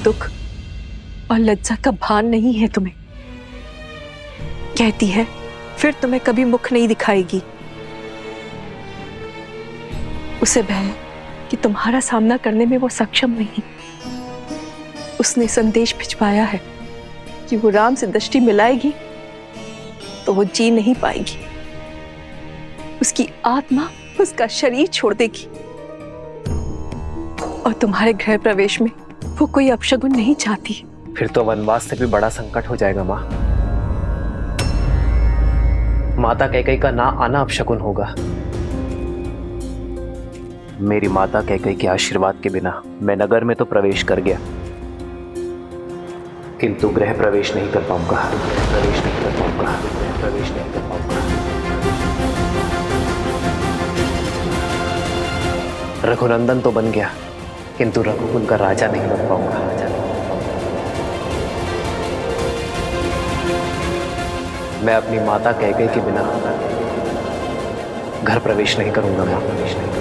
दुख और लज्जा का भान नहीं है तुम्हें। कहती है फिर तुम्हें कभी मुख नहीं दिखाएगी। उसे भय है कि तुम्हारा सामना करने में वो सक्षम नहीं। उसने संदेश भिजवाया है कि वो राम से दृष्टि मिलाएगी तो वो जी नहीं पाएगी। उसकी आत्मा उसका शरीर छोड़ देगी और तुम्हारे गृह प्रवेश में वो कोई अपशगुन नहीं चाहती। फिर तो वनवास से भी बड़ा संकट हो जाएगा माँ। माता कैकेयी का ना आना अपशगुन होगा। मेरी माता कैकेयी के आशीर्वाद के बिना मैं नगर में तो प्रवेश कर गया, किंतु गृह प्रवेश नहीं कर पाऊंगा। प्रवेश नहीं कर पाऊंगा। प्रवेश नहीं कर पाऊंगा। रघुनंदन तो बन गया, किंतु रघुकुल का राजा नहीं बन पाऊंगा। मैं अपनी माता कैकेयी के बिना घर प्रवेश नहीं करूंगा। मैं प्रवेश नहीं करूंगा।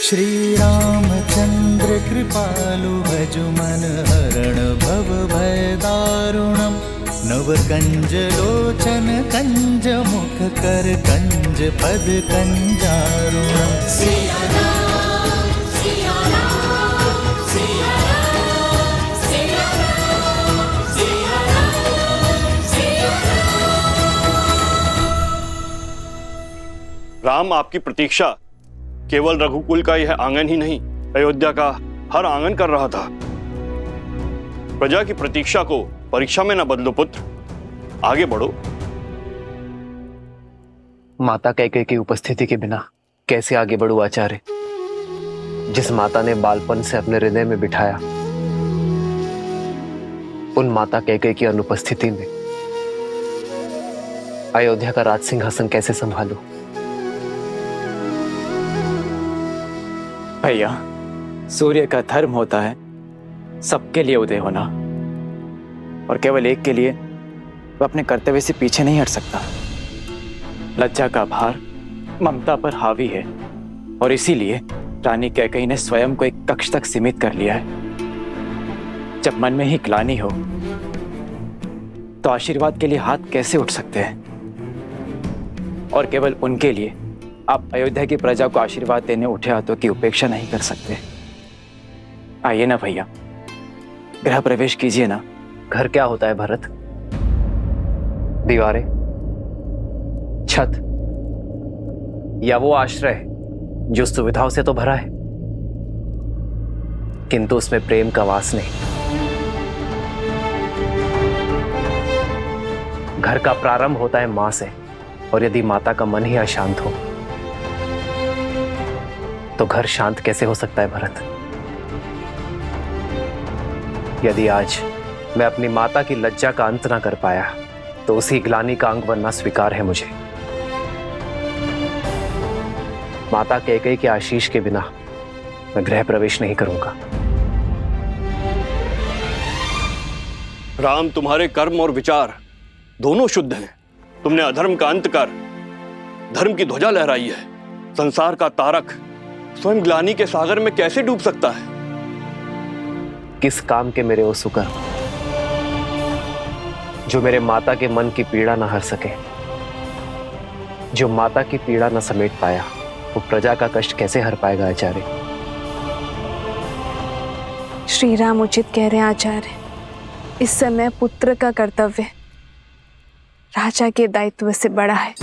श्री रामचंद्र कृपालु भजु मन हरण भव भय दारुणम। नव कंज लोचन कंज मुख कर कंज पद कंजारुणम। सिया राम, सिया राम, सिया राम, सिया राम, सिया राम, सिया राम। राम आपकी प्रतीक्षा केवल रघुकुल का यह आंगन ही नहीं, अयोध्या का हर आंगन कर रहा था। प्रजा की प्रतीक्षा को परीक्षा में न बदलो पुत्र, आगे बढ़ो। माता कैकेयी की उपस्थिति के बिना कैसे आगे बढ़ूं आचार्य? जिस माता ने बालपन से अपने हृदय में बिठाया, उन माता कैकेयी की अनुपस्थिति में अयोध्या का राज सिंहासन कैसे संभालूं? भैया, सूर्य का धर्म होता है सबके लिए उदय होना, और केवल एक के लिए वह अपने कर्तव्य से पीछे नहीं हट सकता। लज्जा का भार ममता पर हावी है, और इसीलिए रानी कैकेयी ने स्वयं को एक कक्ष तक सीमित कर लिया है। जब मन में ही ग्लानि हो तो आशीर्वाद के लिए हाथ कैसे उठ सकते हैं? और केवल उनके लिए आप अयोध्या की प्रजा को आशीर्वाद देने उठे हाथों की उपेक्षा नहीं कर सकते। आइए ना भैया, गृह प्रवेश कीजिए ना। घर क्या होता है भरत? दीवारें, छत, या वो आश्रय जो सुविधाओं से तो भरा है, किंतु उसमें प्रेम का वास नहीं। घर का प्रारंभ होता है मां से, और यदि माता का मन ही अशांत हो तो घर शांत कैसे हो सकता है भरत? यदि आज मैं अपनी माता की लज्जा का अंत ना कर पाया तो उसी ग्लानि का अंग बनना स्वीकार है मुझे। माता कैकेयी के आशीष के बिना मैं गृह प्रवेश नहीं करूंगा। राम, तुम्हारे कर्म और विचार दोनों शुद्ध हैं। तुमने अधर्म का अंत कर धर्म की ध्वजा लहराई है। संसार का तारक स्वयं ग्लानि के सागर में कैसे डूब सकता है? किस काम के मेरे वो सुकर्म जो मेरे माता के मन की पीड़ा न हर सके? जो माता की पीड़ा न समेट पाया, वो प्रजा का कष्ट कैसे हर पाएगा आचार्य? श्री राम उचित कह रहे हैं आचार्य। इस समय पुत्र का कर्तव्य राजा के दायित्व से बड़ा है।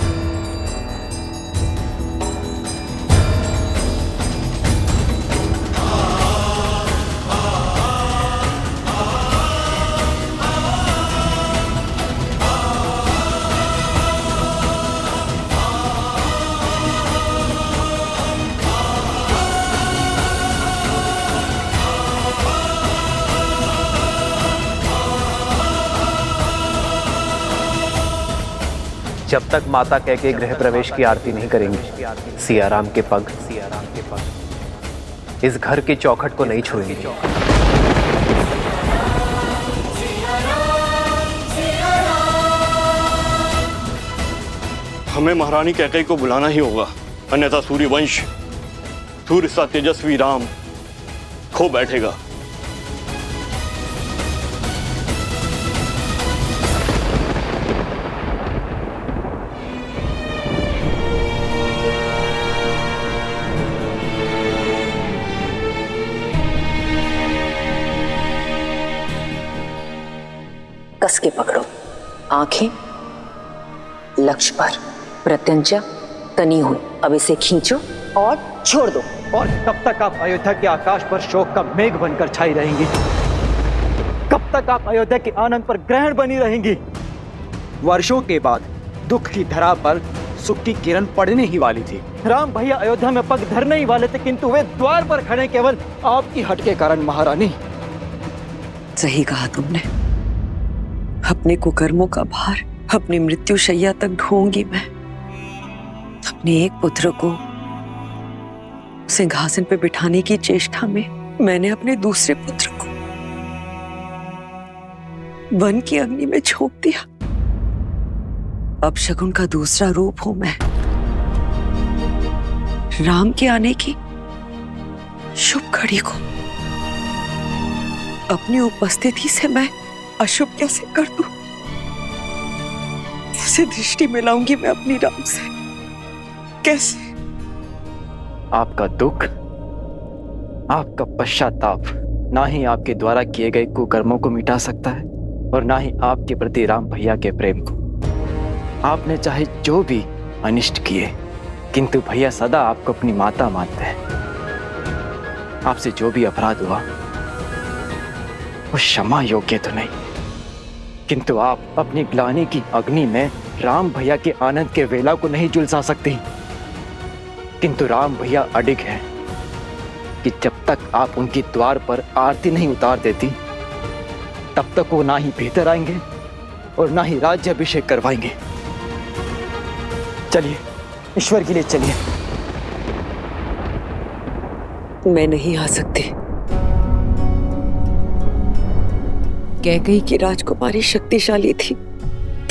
जब तक माता कैकेयी गृह प्रवेश की आरती नहीं करेंगी, सियाराम के पग इस घर के चौखट को नहीं छुएंगे। हमें महारानी कैकेयी को बुलाना ही होगा, अन्यथा सूर्यवंश, सूर्य सा तेजस्वी राम खो बैठेगा। कस के पकड़ो, आंखें लक्ष्य पर, प्रत्यंचा तनी हुई। अब इसे खींचो और छोड़ दो। और कब तक आप अयोध्या के आकाश पर शोक का मेघ बनकर छाई रहेंगी? कब तक आप अयोध्या के आनंद पर ग्रहण बनी रहेंगी? वर्षों के बाद दुख की धरा पर सुख की किरण पड़ने ही वाली थी। राम भैया अयोध्या में पग धरने ही वाले थे, किंतु वे द्वार पर खड़े केवल आपकी हट के कारण। महारानी, सही कहा तुमने। अपने कुकर्मों का भार अपनी मृत्यु शैया तक ढोऊंगी मैं। अपने एक पुत्र को सिंहासन पे बिठाने की चेष्टा में मैंने अपने दूसरे पुत्र को वन की अग्नि में झोंक दिया। अब शकुन का दूसरा रूप हूं मैं। राम के आने की शुभ घड़ी को अपनी उपस्थिति से मैं अशुभ कैसे कर दूं? कैसे दृष्टि मिलाऊंगी मैं अपनी राम से? कैसे? आपका दुख, आपका पश्चाताप ना ही आपके द्वारा किए गए कुकर्मों को मिटा सकता है और ना ही आपके प्रति राम भैया के प्रेम को। आपने चाहे जो भी अनिष्ट किए, किंतु भैया सदा आपको अपनी माता मानते हैं। आपसे जो भी अपराध हुआ वो क्षमा योग्य तो नहीं, किंतु आप अपनी ग्लानि की अग्नि में राम भैया के आनंद के वेला को नहीं झुलसा सकती। किंतु राम भैया अडिग है कि जब तक आप उनके द्वार पर आरती नहीं उतार देती, तब तक वो ना ही भीतर आएंगे और ना ही राज्याभिषेक करवाएंगे। चलिए, ईश्वर के लिए चलिए। मैं नहीं आ सकती। कैकेयी की राजकुमारी शक्तिशाली थी,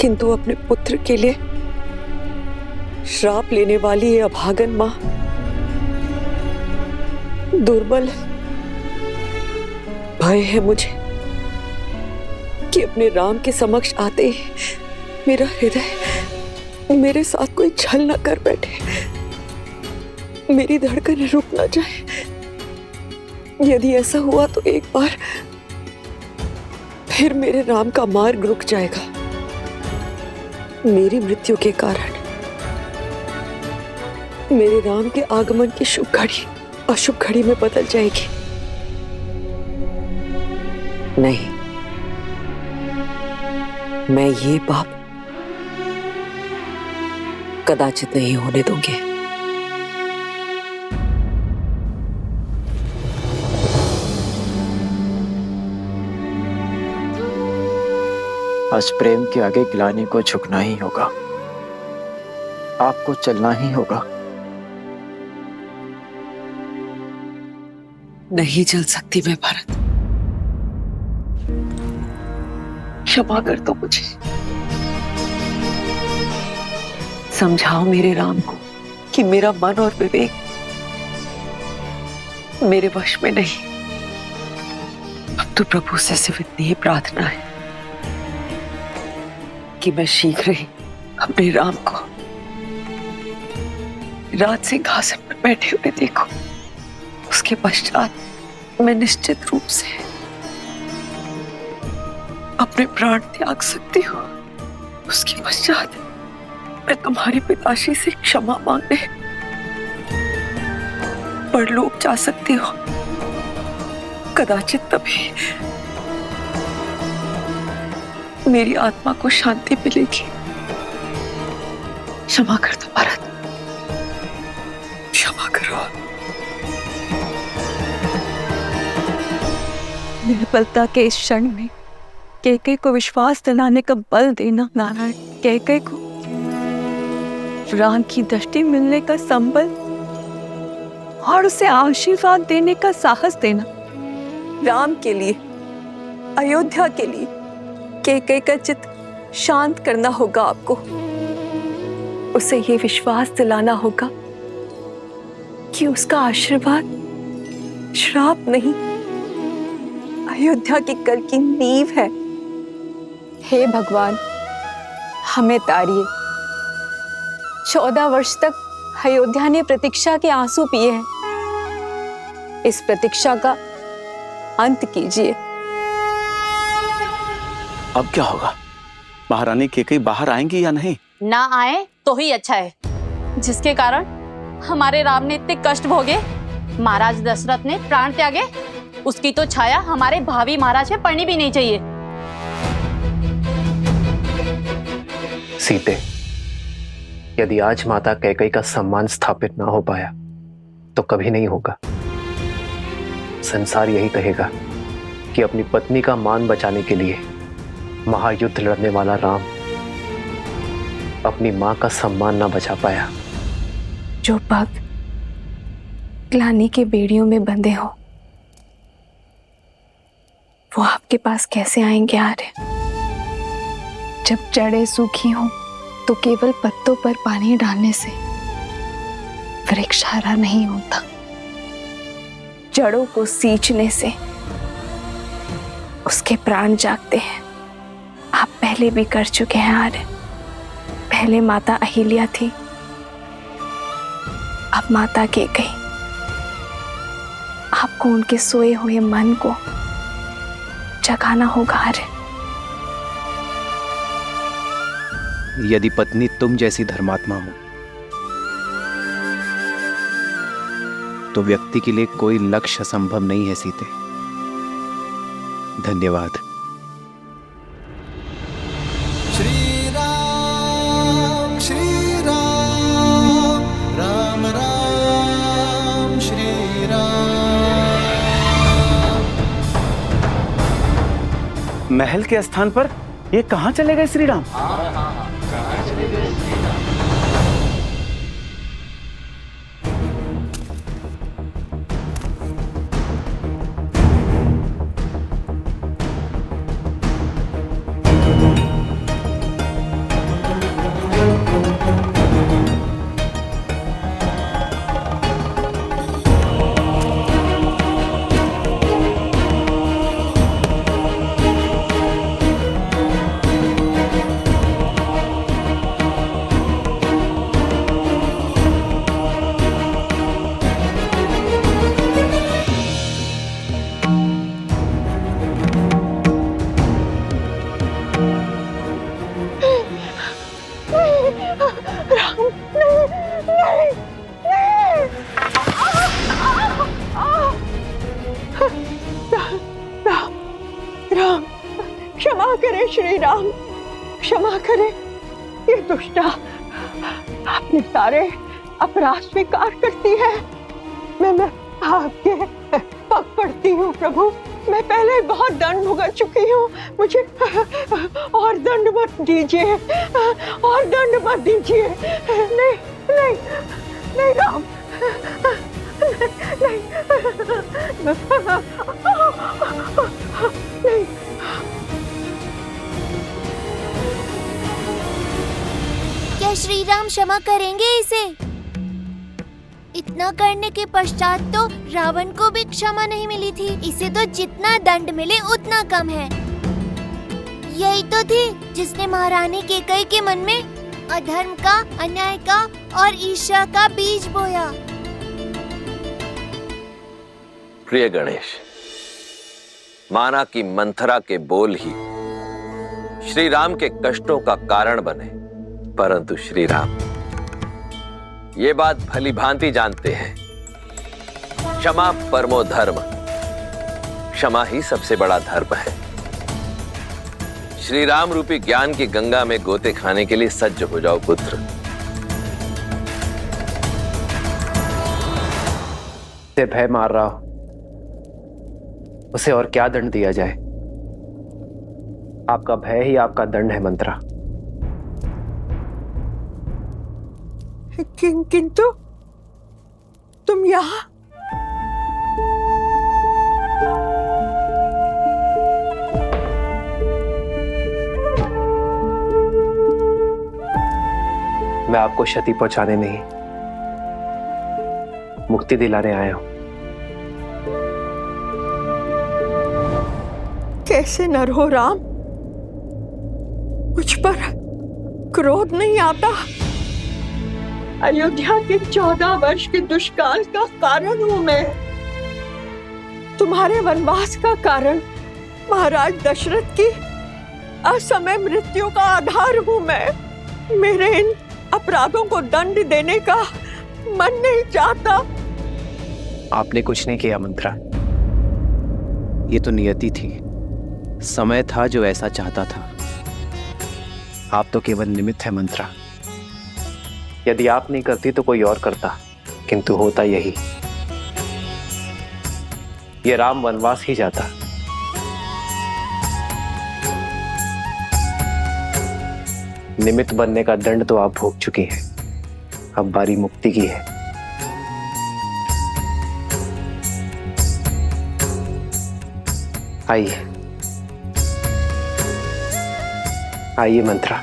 किंतु अपने पुत्र के लिए श्राप लेने वाली ये अभागन मां दुर्बल है। भय है मुझे कि अपने राम के समक्ष आते ही मेरा हृदय मेरे साथ कोई छल न कर बैठे, मेरी धड़कन रुक न जाए। यदि ऐसा हुआ तो एक बार फिर मेरे राम का मार्ग रुक जाएगा। मेरी मृत्यु के कारण मेरे राम के आगमन की शुभ घड़ी अशुभ घड़ी में बदल जाएगी। नहीं, मैं ये पाप कदाचित नहीं होने दूंगी। आज प्रेम के आगे ग्लानि को झुकना ही होगा। आपको चलना ही होगा। नहीं चल सकती मैं भरत। क्षमा कर दो मुझे। समझाओ मेरे राम को कि मेरा मन और विवेक मेरे वश में नहीं। अब तो प्रभु से सिर्फ इतनी ही प्रार्थना है कि मैं शीघ्र ही अपने राम को राज सिंहासन पर बैठे हुए देखूं। उसके पश्चात मैं निश्चित रूप से अपने प्राण त्याग सकती हूँ। उसके पश्चात मैं तुम्हारे पिताश्री से क्षमा मांगने परलोक जा सकती हूँ। कदाचित तभी मेरी आत्मा को शांति मिलेगी। क्षमा कर दो भरत, क्षमा करो। निर्बलता के इस क्षण में कैकेयी को विश्वास दिलाने का बल देना नारायण। कैकेयी को राम की दृष्टि मिलने का संबल और उसे आशीर्वाद देने का साहस देना। राम के लिए, अयोध्या के लिए कैकेयी का चित्त शांत करना होगा आपको। उसे ये विश्वास दिलाना होगा कि उसका आशीर्वाद श्राप नहीं, अयोध्या की कल की नींव है। हे भगवान, हमें तारिए। 14 वर्ष तक अयोध्या ने प्रतीक्षा के आंसू पिए हैं। इस प्रतीक्षा का अंत कीजिए। अब क्या होगा? महारानी कैकेयी बाहर आएंगी या नहीं? ना आए तो ही अच्छा है, जिसके कारण हमारे राम ने इतने कष्ट भोगे, महाराज दशरथ ने प्राण त्यागे, उसकी तो छाया हमारे भावी महाराज पे पड़नी भी नहीं चाहिए। सीते, यदि आज माता कैकेयी का सम्मान स्थापित ना हो पाया तो कभी नहीं होगा। संसार यही कहेगा कि अपनी पत्नी का मान बचाने के लिए महायुद्ध लड़ने वाला राम अपनी मां का सम्मान ना बचा पाया। जो भक्त ग्लानि के बेड़ियों में बंधे हो, वो आपके पास कैसे आएंगे आर्य? जब जड़ें सूखी हों तो केवल पत्तों पर पानी डालने से वृक्ष हरा नहीं होता। जड़ों को सींचने से उसके प्राण जागते हैं। आप पहले भी कर चुके हैं आर्य। पहले माता अहिल्या थी, अब माता कैकेयी। आपको उनके सोए हुए मन को जगाना होगा आर्य। यदि पत्नी तुम जैसी धर्मात्मा हो तो व्यक्ति के लिए कोई लक्ष्य असंभव नहीं है सीते। धन्यवाद। श्री राम राम राम श्री राम। महल के स्थान पर ये कहाँ चले गए श्री राम? राम, क्षमा करें श्री राम, क्षमा करें। ये दुष्टा अपने सारे अपराध स्वीकार करती है। मैं आपके पग पड़ती हूँ प्रभु। मैं पहले बहुत दंड भुगत चुकी हूँ, मुझे और दंड मत दीजिए, और दंड मत दीजिए। नहीं नहीं नहीं राम, नहीं नहीं। क्या श्री राम क्षमा करेंगे इसे? इतना करने के पश्चात तो रावण को भी क्षमा नहीं मिली थी। इसे तो जितना दंड मिले उतना कम है। यही तो थी जिसने महारानी कैकेयी के मन में अधर्म का, अन्याय का और ईर्ष्या का बीज बोया। प्रिय गणेश, माना कि मंथरा के बोल ही श्री राम के कष्टों का कारण बने, परंतु श्री राम ये बात भली भांति जानते हैं, क्षमा परमो धर्म, क्षमा ही सबसे बड़ा धर्म है। श्री राम रूपी ज्ञान की गंगा में गोते खाने के लिए सज्ज हो जाओ पुत्र। से भय मार रहा हो, उसे और क्या दंड दिया जाए? आपका भय ही आपका दंड है मंत्रा। किंतु तुम यहाँ? मैं आपको क्षति पहुंचाने नहीं, मुक्ति दिलाने आया हूं। कैसे नर हो राम? मुझ पर क्रोध नहीं आता? अयोध्या के 14 वर्ष के दुष्काल का कारण हूं मैं। तुम्हारे वनवास का कारण महाराज दशरथ की असमय मृत्यु का आधार हूं मैं। मेरे इन अपराधों को दंड देने का मन नहीं चाहता। आपने कुछ नहीं किया मंत्रा, ये तो नियति थी, समय था जो ऐसा चाहता था। आप तो केवल निमित्त है मंत्रा। यदि आप नहीं करती तो कोई और करता, किंतु होता यही, ये राम वनवास ही जाता। निमित्त बनने का दंड तो आप भोग चुकी हैं, अब बारी मुक्ति की है। आइए आइए मंत्रा।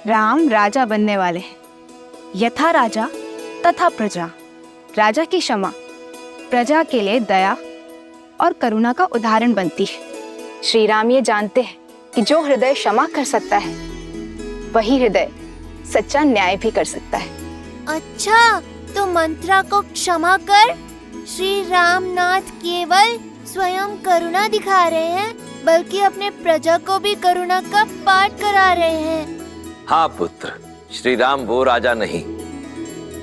राम राजा बनने वाले हैं। यथा राजा तथा प्रजा। राजा की क्षमा प्रजा के लिए दया और करुणा का उदाहरण बनती है। श्री राम ये जानते हैं कि जो हृदय क्षमा कर सकता है वही हृदय सच्चा न्याय भी कर सकता है। अच्छा, तो मंत्रा को क्षमा कर श्री रामनाथ केवल स्वयं करुणा दिखा रहे हैं, बल्कि अपने प्रजा को भी करुणा का पाठ करा रहे हैं। हाँ पुत्र, श्री राम वो राजा नहीं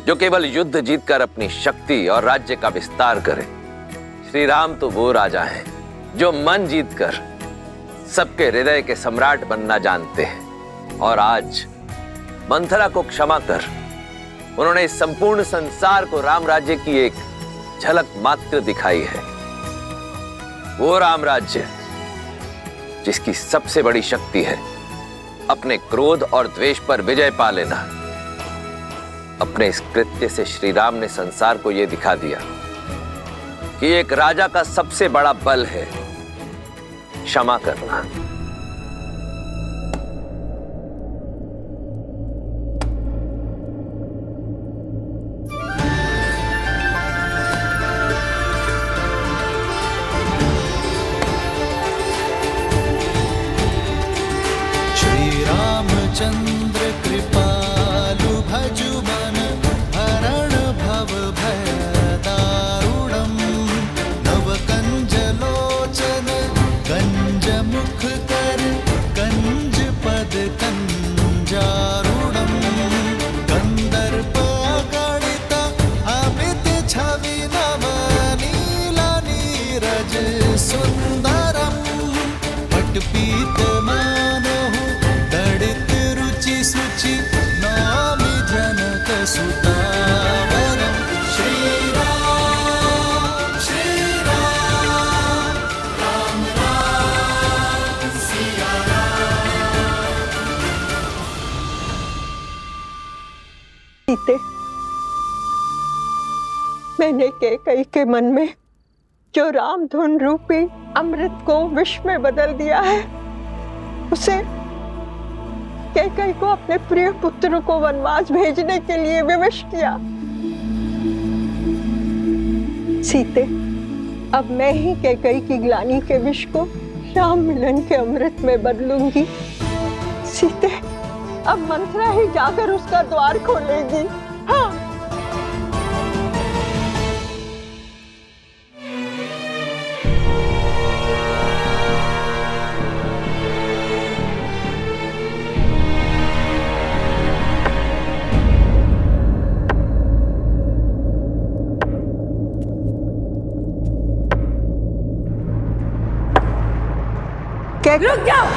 जो केवल युद्ध जीतकर अपनी शक्ति और राज्य का विस्तार करे। श्री राम तो वो राजा हैं जो मन जीतकर सबके हृदय के सम्राट बनना जानते हैं। और आज मंथरा को क्षमा कर उन्होंने इस संपूर्ण संसार को राम राज्य की एक झलक मात्र दिखाई है। वो राम राज्य जिसकी सबसे बड़ी शक्ति है अपने क्रोध और द्वेष पर विजय पा लेना। अपने इस कृत्य से श्री राम ने संसार को यह दिखा दिया कि एक राजा का सबसे बड़ा बल है क्षमा करना। चंद्र कृपालु भजु मन हरण भव भय दारुणम नव कंज लोचन कंज मुख कर कंज पद कंजारुणम कंदर्प गणित अमित छवि नव नीला नीरज सुंदरम पटपीत मानहु दड़ित सुचि नामि जनक सुतावरम। श्री राम राम राम सिया राम। सीते, मैंने कैकई के मन में जो रामधुन रूपी अमृत को विष में बदल दिया है, उसे कैकई को अपने प्रिय पुत्र को वनवास भेजने के लिए विवश किया। सीते, अब मैं ही कैकई की ग्लानि के विष को श्याम मिलन के अमृत में बदलूंगी। सीते, अब मंत्रा ही जाकर उसका द्वार खोलेगी। हाँ। रुक जाओ।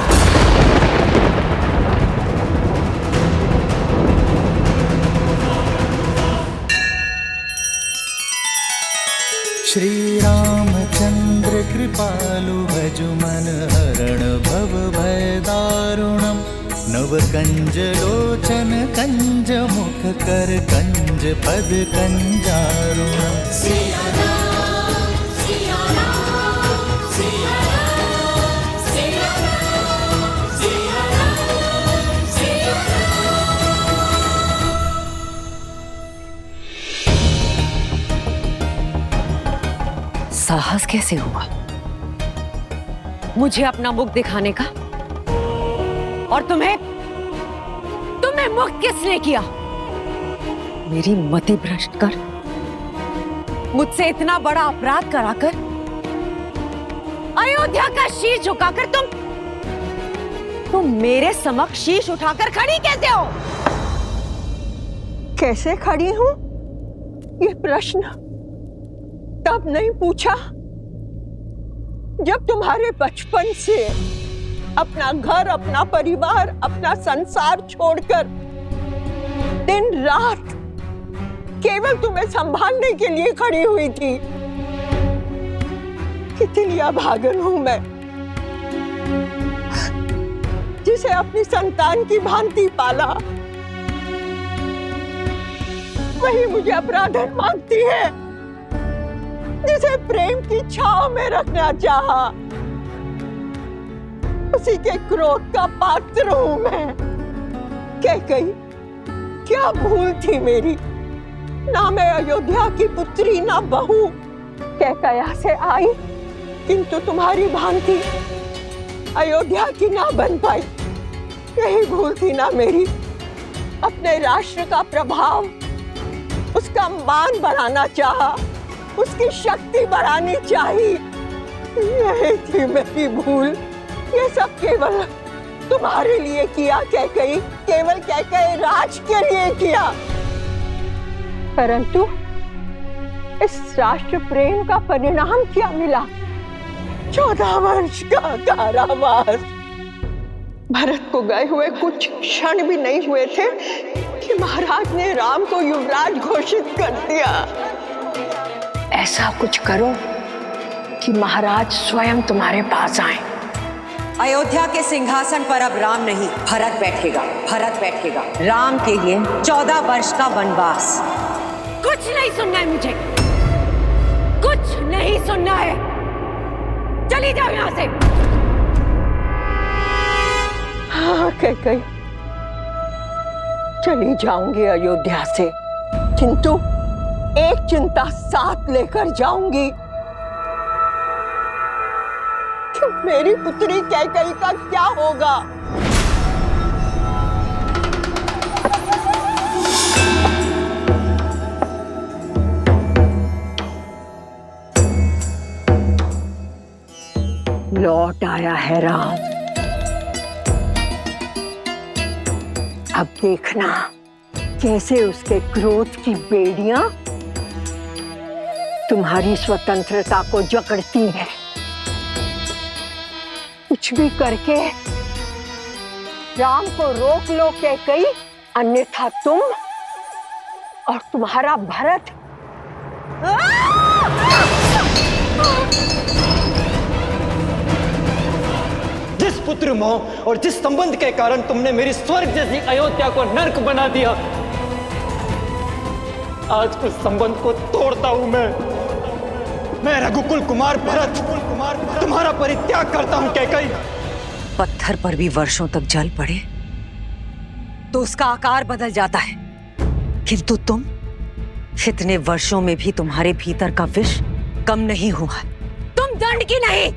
श्री रामचंद्र कृपालु भजु मन हरण भव भय दारुणम नव कंज लोचन कंज मुख कर कंज पद कंजारुणम। साहस कैसे हुआ मुझे अपना मुख दिखाने का? और तुम्हें मुक्त किसने किया? मेरी मति भ्रष्ट कर मुझसे इतना बड़ा अपराध कराकर अयोध्या का शीश झुकाकर तुम मेरे समक्ष शीश उठाकर खड़ी कैसे हो? कैसे खड़ी हूं? ये प्रश्न तब नहीं पूछा जब तुम्हारे बचपन से अपना घर, अपना परिवार, अपना संसार छोड़कर दिन रात केवल तुम्हें संभालने के लिए खड़ी हुई थी। कितनी अभागन हूं मैं, जिसे अपनी संतान की भांति पाला, वही मुझे अपराधन मांगती है जिसे प्रेम की छांव में रखना चाहा। उसी के क्रोध का पात्र हूं मैं। कैकेयी, क्या भूल थी मेरी? ना मैं अयोध्या की पुत्री, ना बहू। कैकेयी से आई किंतु तुम्हारी भांति अयोध्या की ना बन पाई। यही भूल थी ना मेरी। अपने राष्ट्र का प्रभाव, उसका मान बढ़ाना चाहा, उसकी शक्ति बढ़ानी चाहिए। यही थी मेरी भूल। ये सब केवल तुम्हारे लिए किया कैकेयी, केवल कैकेयी राज के लिए किया। परंतु इस राष्ट्र प्रेम का परिणाम क्या मिला? 14 वर्ष का कारावास। भरत को गए हुए कुछ क्षण भी नहीं हुए थे कि महाराज ने राम को युवराज घोषित कर दिया। ऐसा कुछ करो कि महाराज स्वयं तुम्हारे पास आए। अयोध्या के सिंहासन पर अब राम नहीं, भरत बैठेगा। भरत बैठेगा। राम के लिए 14 वर्ष का वनवास। कुछ नहीं सुनना है मुझे, कुछ नहीं सुनना है। चली जाओ यहां से। हाँ कैकेयी, चली जाऊंगी अयोध्या से, किंतु एक चिंता साथ लेकर जाऊंगी कि मेरी पुत्री कैकेयी का क्या होगा। लौट आया है राम। अब देखना कैसे उसके क्रोध की बेड़ियां तुम्हारी स्वतंत्रता को जकड़ती हैं। कुछ भी करके राम को रोक लो कैकेयी, अन्यथा तुम और तुम्हारा भरत। जिस पुत्र मोह और जिस संबंध के कारण तुमने मेरी स्वर्ग जैसी अयोध्या को नर्क बना दिया, आज उस संबंध को तोड़ता हूं मैं रघुकुल कुमार भरत तुम्हारा परित्याग करता हूं कैकेयी। पत्थर पर भी वर्षों तक जल पड़े तो उसका आकार बदल जाता है, किंतु तुम इतने वर्षों में भी तुम्हारे भीतर का विष कम नहीं हुआ। तुम दंड की नहीं,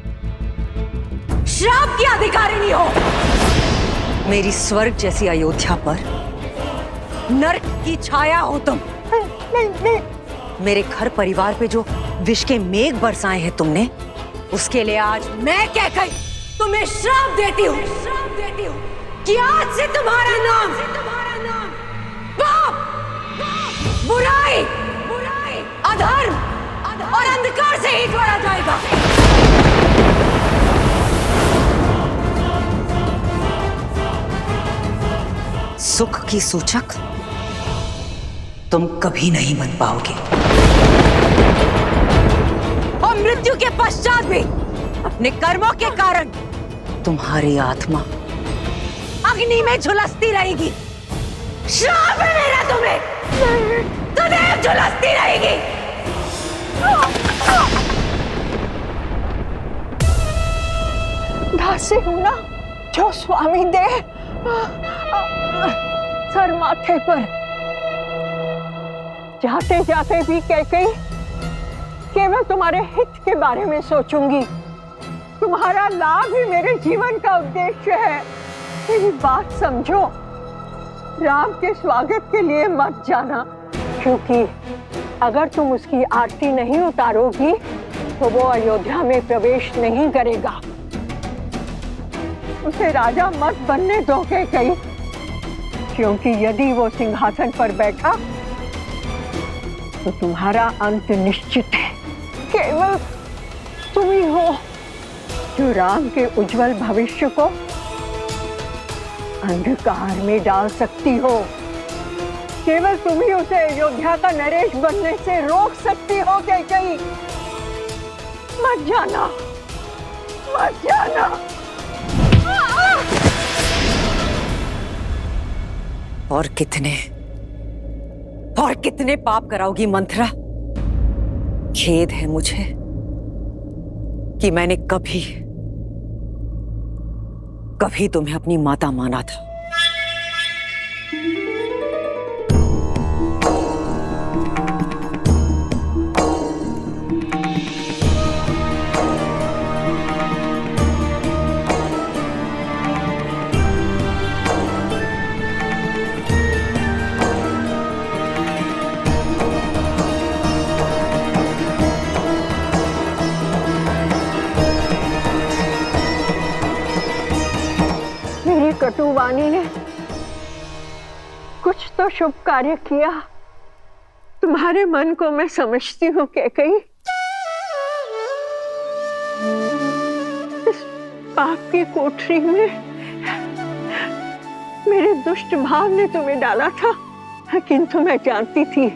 श्राप की अधिकारिणी हो। मेरी स्वर्ग जैसी अयोध्या पर नर्क की छाया हो तुम। नहीं। मेरे घर परिवार पे जो विष के मेघ बरसाए हैं तुमने, उसके लिए आज मैं कैकेयी तुम्हें श्राप देती हूँ कि आज से तुम्हारा नाम पाप, बुराई, अधर्म और अंधकार से ही जोड़ा जाएगा। सुख की सूचक तुम कभी नहीं बन पाओगे, और मृत्यु के पश्चात भी अपने कर्मों के कारण तुम्हारी आत्मा अग्नि में झुलसती रहेगी। श्राप है मेरा तुम्हें, सदैव झुलसती रहेगी। दासी हूं ना, जो स्वामी दे सर माथे पर। जाते जाते भी कैकेयी केवल तुम्हारे हित के बारे में सोचूंगी। तुम्हारा लाभ ही मेरे जीवन का उद्देश्य है। मेरी बात समझो, राम के स्वागत के लिए मत जाना, क्योंकि अगर तुम उसकी आरती नहीं उतारोगी तो वो अयोध्या में प्रवेश नहीं करेगा। उसे राजा मत बनने दो कैकेयी, क्योंकि यदि वो सिंहासन पर बैठा तो तुम्हारा अंत निश्चित है। केवल तुम ही हो जो राम के उज्जवल भविष्य को अंधकार में डाल सकती हो। केवल तुम ही उसे अयोध्या का नरेश बनने से रोक सकती हो कैकेयी। मत जाना, मत जाना। और कितने पाप कराओगी मंथरा? खेद है मुझे कि मैंने कभी तुम्हें अपनी माता माना था। कटुवाणी ने कुछ तो शुभ कार्य किया। तुम्हारे मन को मैं समझती हूँ कैकेयी। इस पाप की कोठरी में मेरे दुष्ट भाव ने तुम्हें डाला था, किंतु मैं जानती थी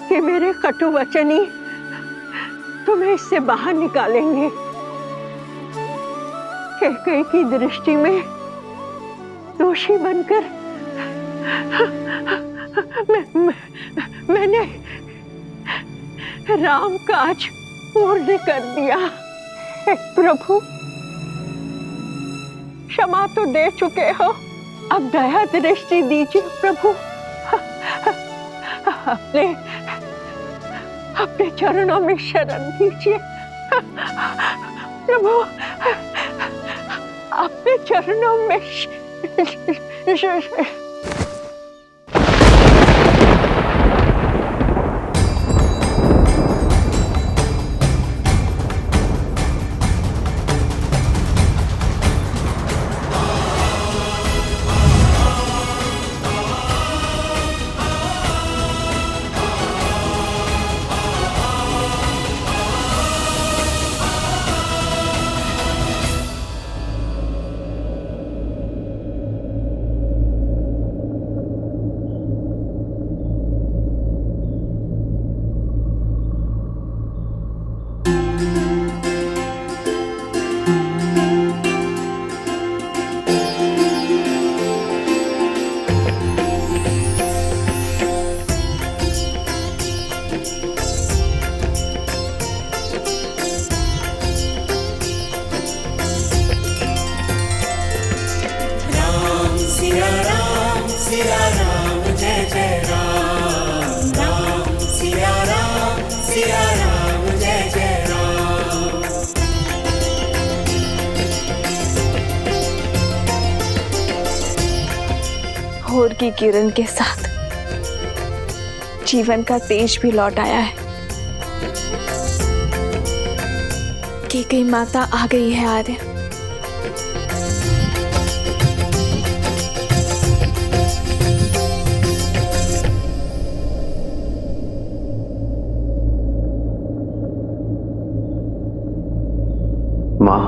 कि मेरे कटु वचन ही तुम्हें इससे बाहर निकालेंगे। कैकेयी की दृष्टि में दोषी बनकर मैंने राम काज पूर्ण कर दिया। हे प्रभु, क्षमा तो दे चुके हो, अब दया दृष्टि दीजिए प्रभु। अपने चरणों में शरण दीजिए प्रभु, अपने चरणों में भोर की किरण के साथ जीवन का तेज भी लौट आया है। कैकेयी माता आ गई है आर्य। माँ,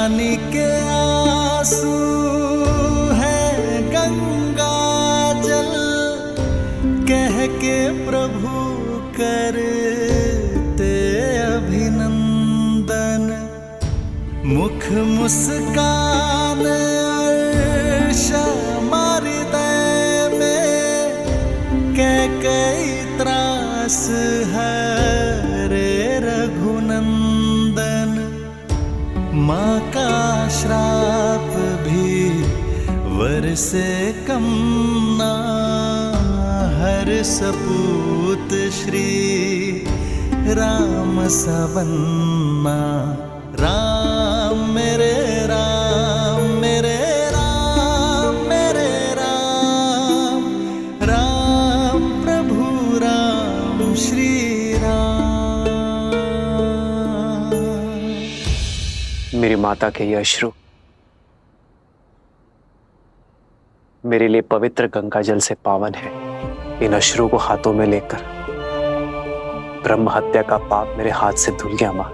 ग्लानि के आंसू है गंगा जल, कह के प्रभु करते अभिनंदन। मुख मुस्कान हृदय में, कई त्रास हरे रघुनंदन। माँ का श्राप भी वर से कम ना, हर सपूत श्री राम सबन्ना। राम मेरे राम मेरे राम मेरे राम, राम प्रभु राम श्री राम। मेरी माता के ये अश्रु मेरे लिए पवित्र गंगा जल से पावन है। इन अश्रु को हाथों में लेकर ब्रह्म हत्या का पाप मेरे हाथ से धुल गया। माँ,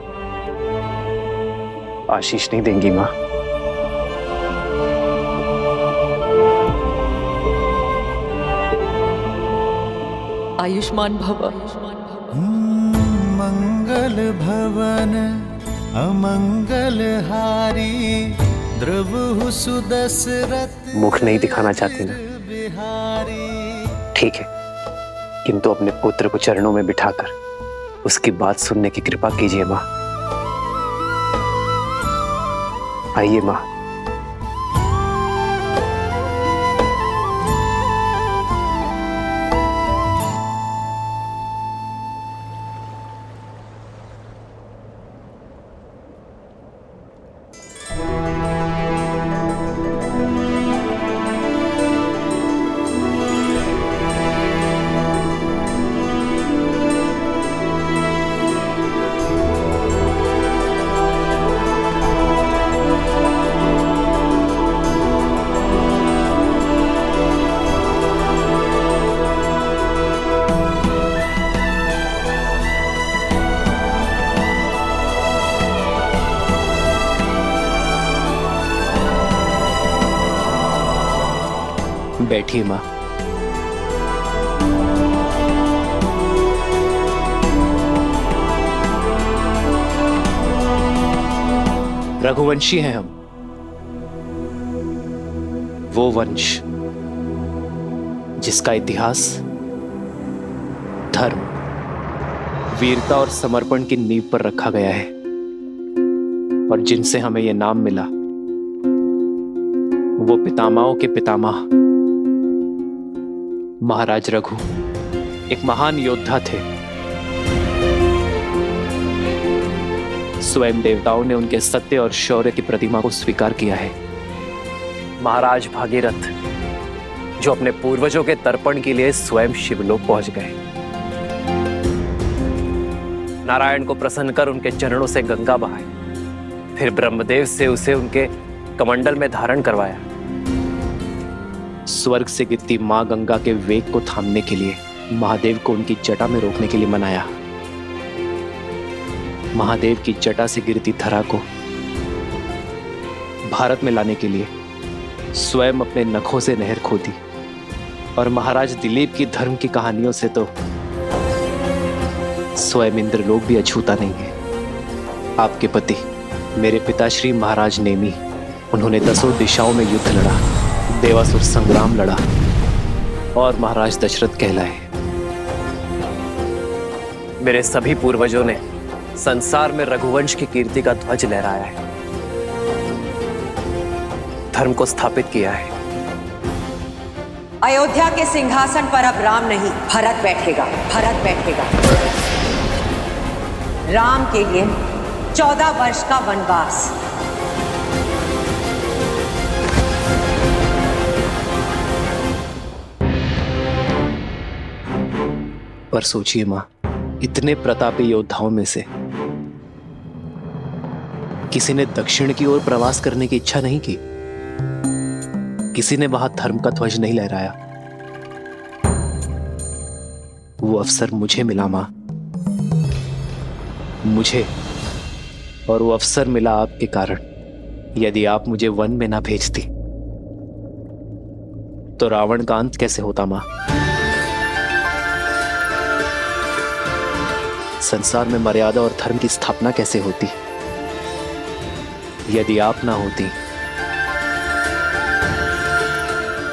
आशीष नहीं देंगी माँ? आयुष्मान भव। मंगल भवन अमंगल हारी, द्रवहु सुदशरथ। मुख नहीं दिखाना चाहती ना? ठीक है, किंतु अपने पुत्र को चरणों में बिठाकर उसकी बात सुनने की कृपा कीजिए माँ। आइए माँ। बैठिए माँ। रघुवंशी हैं हम, वो वंश जिसका इतिहास धर्म, वीरता और समर्पण की नींव पर रखा गया है, और जिनसे हमें यह नाम मिला वो पितामहों के पितामह महाराज रघु एक महान योद्धा थे। स्वयं देवताओं ने उनके सत्य और शौर्य की प्रतिमा को स्वीकार किया है। महाराज भागीरथ जो अपने पूर्वजों के तर्पण के लिए स्वयं शिवलोक पहुंच गए, नारायण को प्रसन्न कर उनके चरणों से गंगा बहाई, फिर ब्रह्मदेव से उसे उनके कमंडल में धारण करवाया। स्वर्ग से गिरती मां गंगा के वेग को थामने के लिए महादेव को उनकी जटा में रोकने के लिए मनाया। महादेव की जटा से गिरती धरा को भारत में लाने के लिए स्वयं अपने नखों से नहर खोदी, और महाराज दिलीप की धर्म की कहानियों से तो स्वयं इंद्रलोक भी अछूता नहीं है। आपके पति मेरे पिताश्री महाराज नेमी, उन्होंने 10 दिशाओं में युद्ध लड़ा, देवासुर संग्राम लड़ा और महाराज दशरथ कहलाए। मेरे सभी पूर्वजों ने संसार में रघुवंश की कीर्ति का ध्वज लहराया है, धर्म को स्थापित किया है। अयोध्या के सिंहासन पर अब राम नहीं, भरत बैठेगा। भरत बैठेगा। राम के लिए 14 वर्ष का वनवास। पर सोचिए मां, इतने प्रतापी योद्धाओं में से किसी ने दक्षिण की ओर प्रवास करने की इच्छा नहीं की, किसी ने वहां धर्म का ध्वज नहीं लहराया। वो अवसर मुझे मिला मां, मुझे, और वो अवसर मिला आपके कारण। यदि आप मुझे वन में ना भेजती तो रावण का अंत कैसे होता मां? संसार में मर्यादा और धर्म की स्थापना कैसे होती यदि आप ना होती?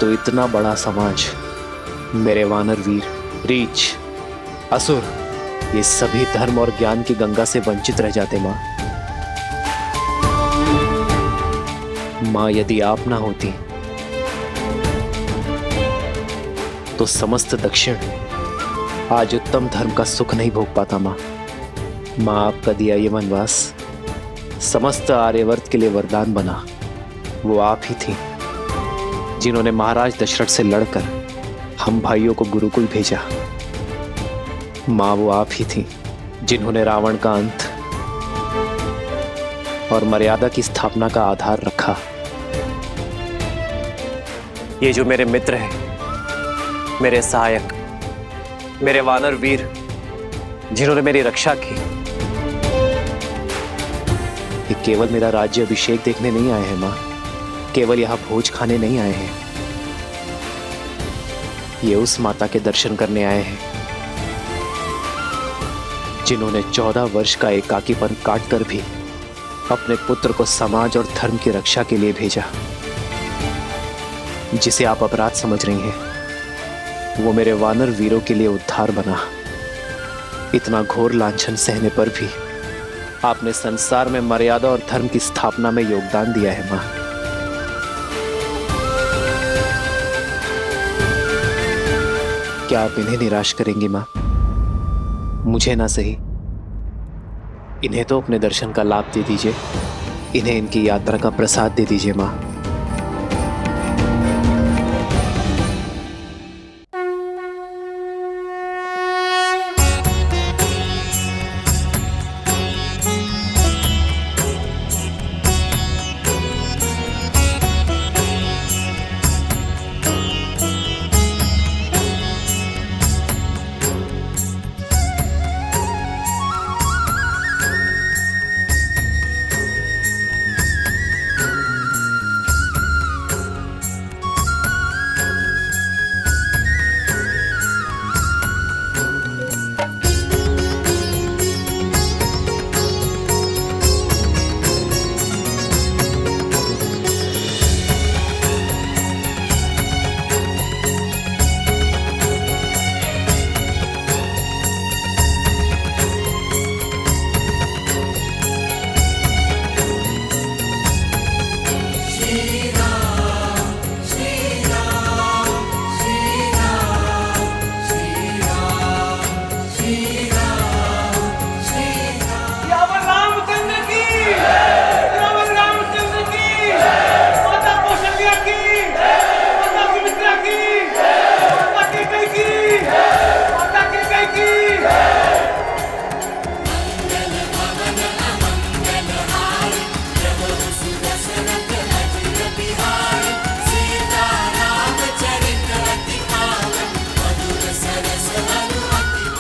तो इतना बड़ा समाज, मेरे वानर वीर, रीछ, असुर, ये सभी धर्म और ज्ञान की गंगा से वंचित रह जाते मां। मां, यदि आप ना होती तो समस्त दक्षिण आज उत्तम धर्म का सुख नहीं भोग पाता मां। मां, आपका दिया ये वनवास समस्त आर्यवर्त के लिए वरदान बना। वो आप ही थी जिन्होंने महाराज दशरथ से लड़कर हम भाइयों को गुरुकुल भेजा। मां, वो आप ही थी जिन्होंने रावण का अंत और मर्यादा की स्थापना का आधार रखा। ये जो मेरे मित्र हैं, मेरे सहायक, मेरे वानर वीर, जिन्होंने मेरी रक्षा की, ये केवल मेरा राज्य अभिषेक देखने नहीं आए हैं मां। केवल यहां भोज खाने नहीं आए हैं। ये उस माता के दर्शन करने आए हैं जिन्होंने 14 वर्ष का एकाकीपन काटकर भी अपने पुत्र को समाज और धर्म की रक्षा के लिए भेजा। जिसे आप अपराध समझ रही हैं, वो मेरे वानर वीरों के लिए उद्धार बना। इतना घोर लांछन सहने पर भी आपने संसार में मर्यादा और धर्म की स्थापना में योगदान दिया है मां। क्या आप इन्हें निराश करेंगी मां? मुझे ना सही, इन्हें तो अपने दर्शन का लाभ दे दीजिए। इन्हें इनकी यात्रा का प्रसाद दे दीजिए मां।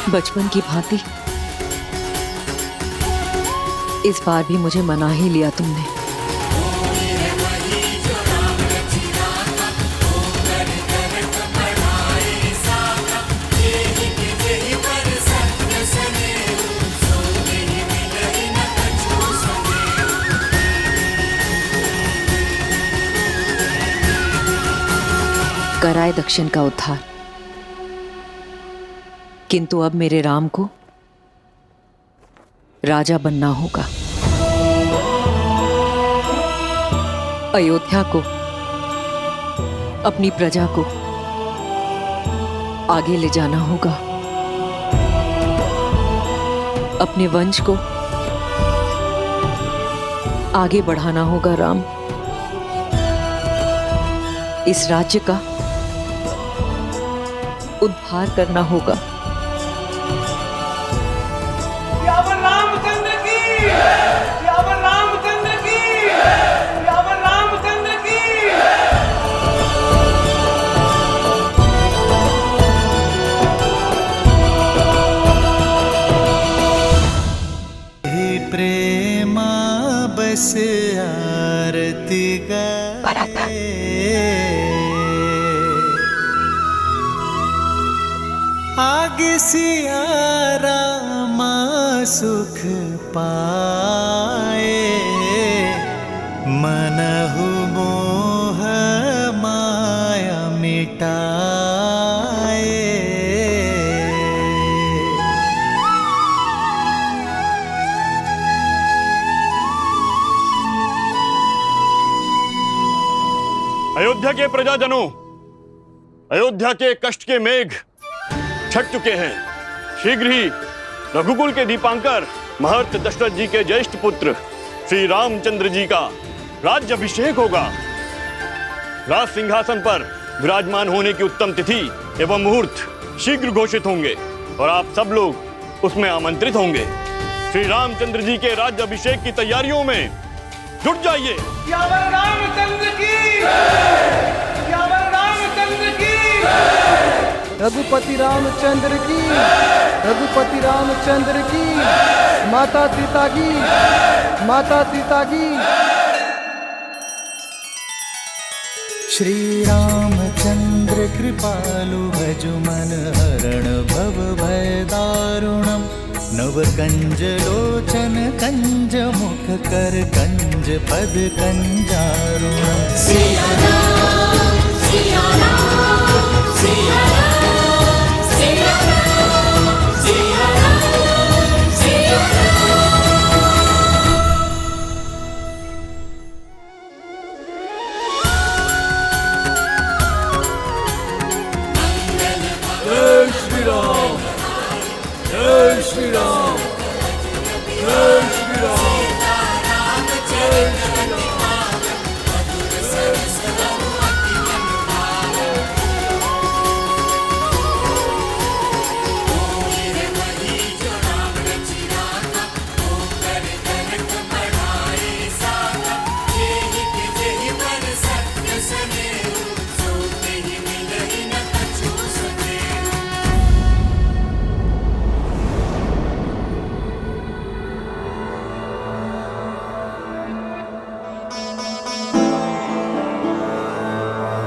बचपन की भांति इस बार भी मुझे मना ही लिया तुमने। कराए दक्षिण का उद्धार, किंतु अब मेरे राम को राजा बनना होगा। अयोध्या को, अपनी प्रजा को आगे ले जाना होगा। अपने वंश को आगे बढ़ाना होगा राम। इस राज्य का उद्धार करना होगा। प्रेमा बस आरती सिया रामा सुख पाए, मनहु मोह माया मिटाए। अयोध्या के प्रजाजनों, अयोध्या के कष्ट के मेघ छट चुके हैं। शीघ्र ही रघुकुल के दीपांकर महर्षि दशरथ जी के ज्येष्ठ पुत्र श्री रामचंद्र जी का राज्याभिषेक होगा। राज सिंहासन पर विराजमान होने की उत्तम तिथि एवं मुहूर्त शीघ्र घोषित होंगे और आप सब लोग उसमें आमंत्रित होंगे। श्री रामचंद्र जी के राज्याभिषेक की तैयारियों में जुट जाइए। रामचंद्र की, रामचंद्र की, रघुपति रामचंद्र की, रघुपति रामचंद्र की, माता सीता की, माता सीता की। श्री रामचंद्र कृपालु भजु मन हरण भव भय दारुणम, नव कंज लोचन कंज मुख कर कंज पद कंजारुणम। सिया राम, सिया राम, सिया राम, सिया राम, सिया राम, सिया जय श्री राम, जय श्री राम, जय श्री राम, जय श्री राम।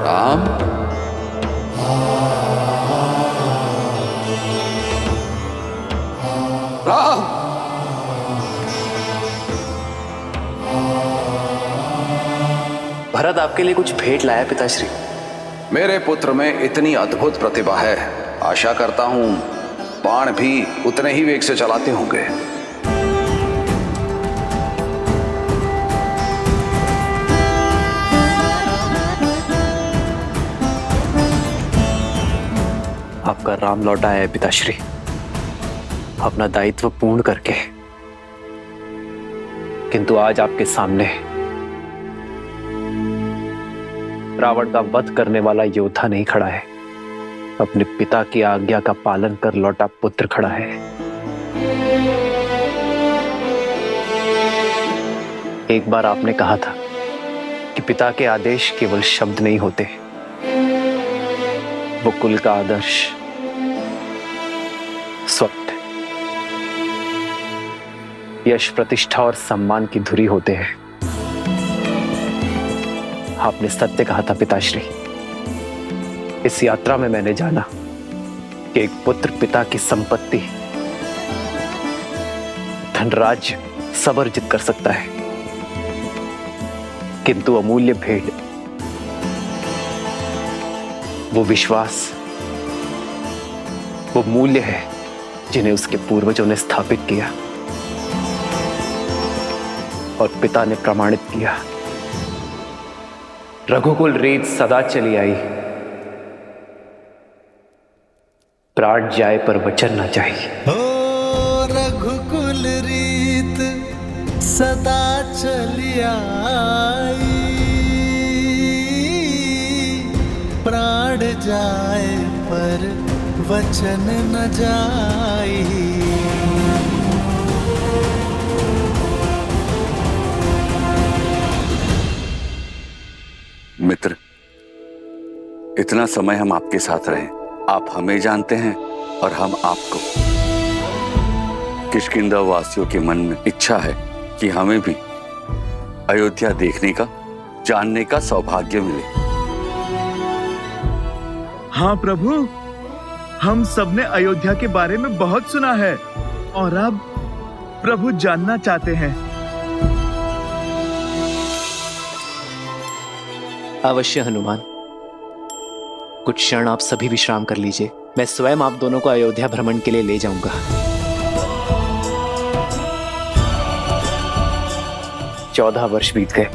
राम, राम, भरत आपके लिए कुछ भेंट लाया पिताश्री। मेरे पुत्र में इतनी अद्भुत प्रतिभा है, आशा करता हूं बाण भी उतने ही वेग से चलाते होंगे। आपका राम लौटा है पिताश्री, अपना दायित्व पूर्ण करके। किंतु आज आपके सामने रावण का वध करने वाला योद्धा नहीं खड़ा है, अपने पिता की आज्ञा का पालन कर लौटा पुत्र खड़ा है। एक बार आपने कहा था कि पिता के आदेश केवल शब्द नहीं होते, वो कुल का आदर्श स्वप्न, यश, प्रतिष्ठा और सम्मान की धुरी होते हैं। आपने सत्य कहा था पिताश्री। इस यात्रा में मैंने जाना कि एक पुत्र पिता की संपत्ति, धनराज्य सब अर्जित कर सकता है, किंतु अमूल्य भेंट, वो विश्वास, वो मूल्य है जिन्हें उसके पूर्वजों ने स्थापित किया और पिता ने प्रमाणित किया। रघुकुल रीत सदा चली आई, प्राण जाए पर वचन ना चाहिए। ओ रघुकुल रीत सदा चली आई, प्राण जाए पर वचन न जाई। मित्र, इतना समय हम आपके साथ रहे, आप हमें जानते हैं और हम आपको। किष्किंधा वासियों के मन में इच्छा है कि हमें भी अयोध्या देखने का, जानने का सौभाग्य मिले। हाँ प्रभु, हम सबने अयोध्या के बारे में बहुत सुना है और अब प्रभु जानना चाहते हैं। अवश्य हनुमान, कुछ क्षण आप सभी विश्राम कर लीजिए। मैं स्वयं आप दोनों को अयोध्या भ्रमण के लिए ले जाऊंगा। 14 वर्ष बीत गए।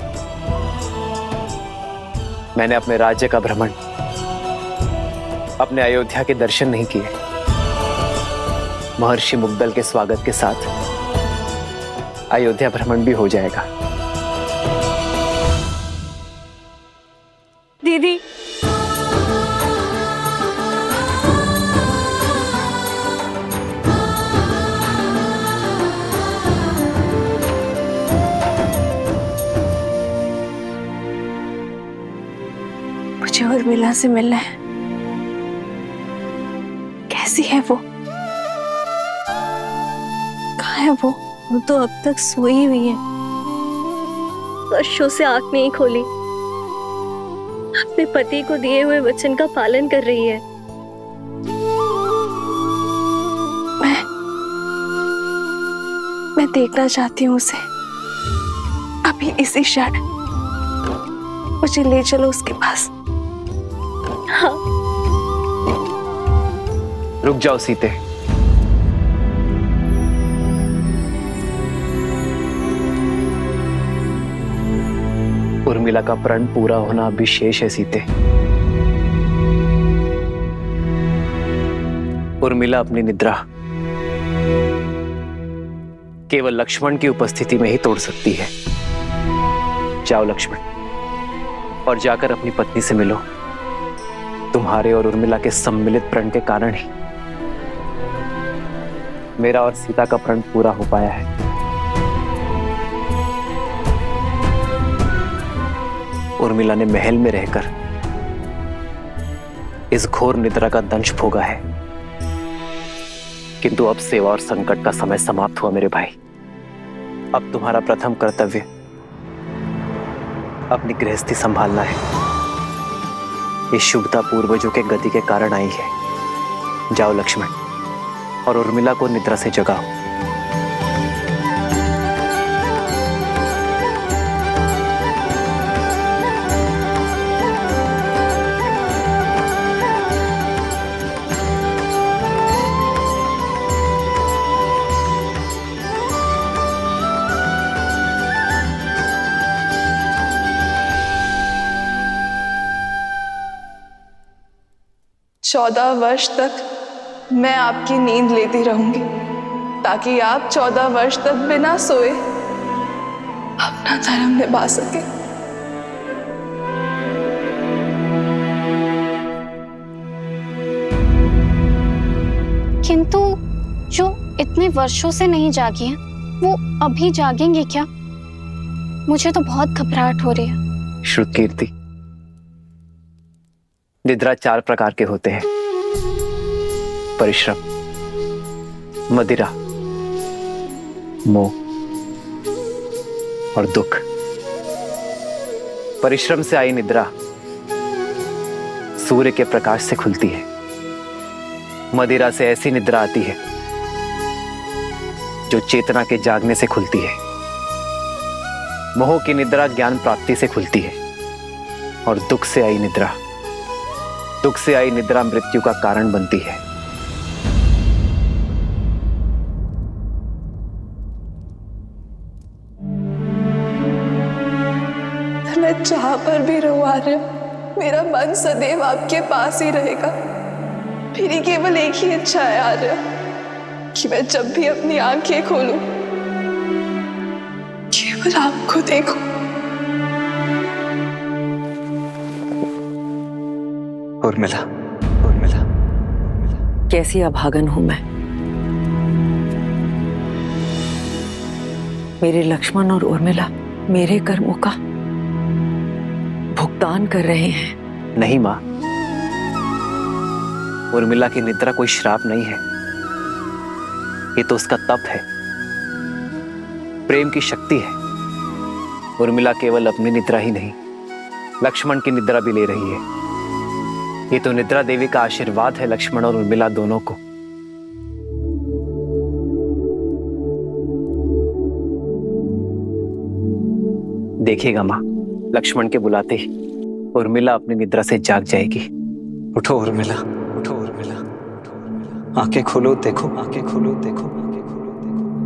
मैंने अपने राज्य का भ्रमण, अपने अयोध्या के दर्शन नहीं किए। महर्षि मुग्दल के स्वागत के साथ अयोध्या भ्रमण भी हो जाएगा। दीदी, मुझे उर्मिला से मिलना है। कैसी है वो? कहाँ है वो? वो तो अब तक सोई हुई है, वर्षों से आंख नहीं खोली, अपने पति को दिए हुए वचन का पालन कर रही है। मैं देखना चाहती हूँ उसे, अभी इसी क्षण। मुझे ले चलो उसके पास। हाँ। रुक जाओ सीते। उर्मिला का प्रण पूरा होना अभी शेष है सीते। उर्मिला अपनी निद्रा केवल लक्ष्मण की उपस्थिति में ही तोड़ सकती है। जाओ लक्ष्मण, और जाकर अपनी पत्नी से मिलो। तुम्हारे और उर्मिला के सम्मिलित प्रण के कारण ही मेरा और सीता का प्रण पूरा हो पाया है। उर्मिला ने महल में रहकर इस घोर निद्रा का दंश भोगा है, किंतु अब सेवा और संकट का समय समाप्त हुआ मेरे भाई। अब तुम्हारा प्रथम कर्तव्य अपनी गृहस्थी संभालना है। ये शुभता पूर्वजों के गति के कारण आई है। जाओ लक्ष्मण, और उर्मिला को निद्रा से जगाओ। चौदह वर्ष तक मैं आपकी नींद लेती रहूंगी, ताकि आप 14 वर्ष तक बिना सोए अपना धर्म निभा सके। किंतु जो इतने वर्षों से नहीं जागी हैं, वो अभी जागेंगे क्या? मुझे तो बहुत घबराहट हो रही है। श्रुतकीर्ति, निद्रा 4 प्रकार के होते हैं: परिश्रम, मदिरा, मोह और दुख। परिश्रम से आई निद्रा सूर्य के प्रकाश से खुलती है। मदिरा से ऐसी निद्रा आती है जो चेतना के जागने से खुलती है। मोह की निद्रा ज्ञान प्राप्ति से खुलती है। और दुख से आई निद्रा मृत्यु का कारण बनती है। मैं जहां पर भी रहूं आर्य, मेरा मन सदैव आपके पास ही रहेगा। मेरी केवल एक ही इच्छा है आर्य, कि मैं जब भी अपनी आंखें खोलूं केवल आपको देखूं। उर्मिला, उर्मिला, कैसी अभागन हूं मैं। मेरे लक्ष्मण और उर्मिला मेरे कर्मों का भुगतान कर रहे हैं। नहीं मां, उर्मिला की निद्रा कोई श्राप नहीं है। ये तो उसका तप है, प्रेम की शक्ति है। उर्मिला केवल अपनी निद्रा ही नहीं, लक्ष्मण की निद्रा भी ले रही है। ये तो निद्रा देवी का आशीर्वाद है लक्ष्मण और उर्मिला दोनों को। देखिएगा माँ, लक्ष्मण के बुलाते ही उर्मिला अपनी निद्रा से जाग जाएगी। उठो उर्मिला, उठो उर्मिला, आंखें खोलो, देखो, आंखें खोलो, देखो,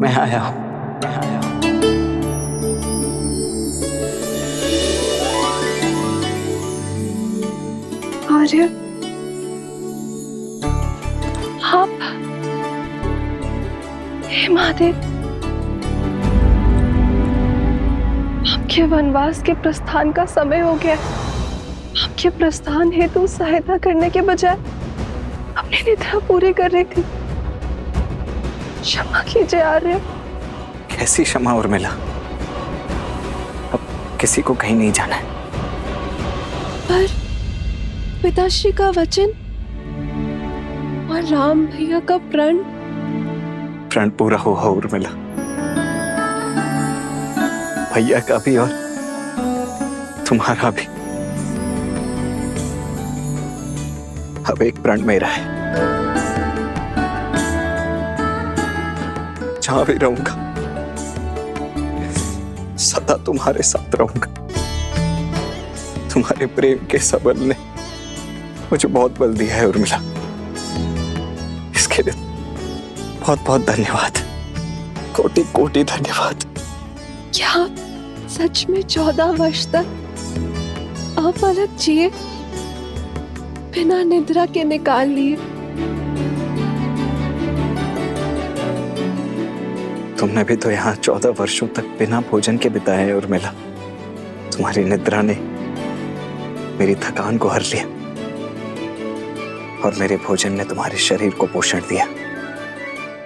मैं आया हूं, मैं आया हूं। आर्य, आप, हे महादेव, आपके वनवास के प्रस्थान का समय हो गया। आपके प्रस्थान हेतु सहायता करने के बजाय अपनी निद्रा पूरी कर रही थी। क्षमा कीजिए आर्य। कैसी क्षमा उर्मिला, अब किसी को कहीं नहीं जाना है। पर पिताश्री का वचन और राम भैया का प्रण पूरा हुआ उर्मिला, भैया का भी और तुम्हारा भी। अब एक प्रण मेरा है, जहां भी रहूंगा सदा तुम्हारे साथ रहूंगा। तुम्हारे प्रेम के सबल ने मुझे बहुत बल दिया है उर्मिला, इसके लिए बहुत बहुत धन्यवाद, कोटि कोटि धन्यवाद। क्या आप सच में 14 वर्ष तक अपलक जिए, बिना निद्रा के निकाल लिए? तुमने भी तो यहाँ 14 वर्षों तक बिना भोजन के बिताए हैं उर्मिला। तुम्हारी निद्रा ने मेरी थकान को हर लिया और मेरे भोजन ने तुम्हारे शरीर को पोषण दिया।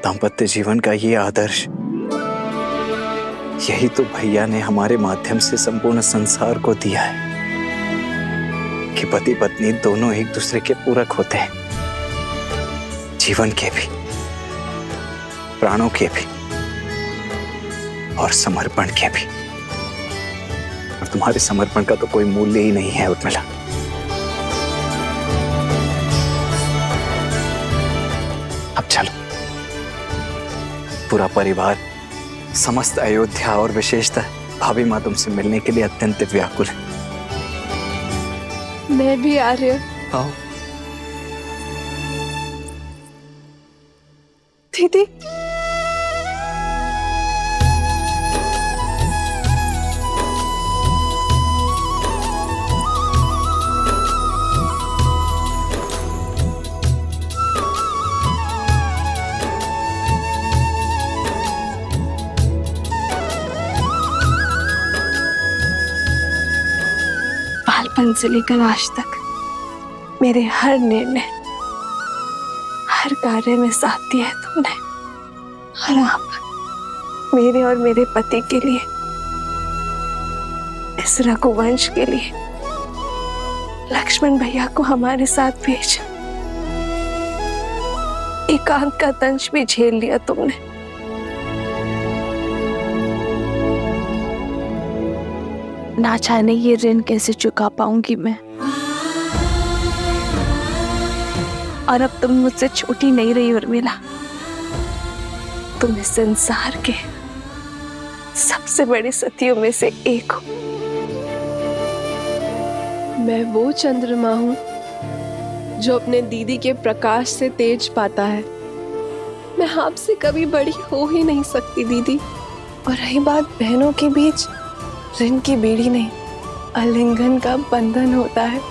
दाम्पत्य जीवन का ये आदर्श, यही तो भैया ने हमारे माध्यम से संपूर्ण संसार को दिया है कि पति पत्नी दोनों एक दूसरे के पूरक होते हैं, जीवन के भी, प्राणों के भी और समर्पण के भी। और तुम्हारे समर्पण का तो कोई मूल्य ही नहीं है उर्मिला। अब चलो, पूरा परिवार, समस्त अयोध्या और विशेषतः भाभी माँ तुमसे मिलने के लिए अत्यंत व्याकुल है। मैं भी आ रही हूँ। आओ दीदी। बालपन से लेकर आज तक मेरे हर निर्णय, हर कार्य में साथ दिया है तुमने। और आप मेरे और मेरे पति के लिए, इस रघुवंश के लिए लक्ष्मण भैया को हमारे साथ भेजा। एकांत का दंश भी झेल लिया तुमने। ना जाने ये ऋण कैसे चुका पाऊंगी मैं। और अब तुम मुझसे छोटी नहीं रही उर्मिला, तुम इस संसार के सबसे बड़े सतियों में से एक हो। मैं वो चंद्रमा हूं जो अपने दीदी के प्रकाश से तेज पाता है। मैं आपसे कभी बड़ी हो ही नहीं सकती दीदी। और रही बात बहनों के बीच, ऋण की बेड़ी नहीं, आलिंगन का बंधन होता है।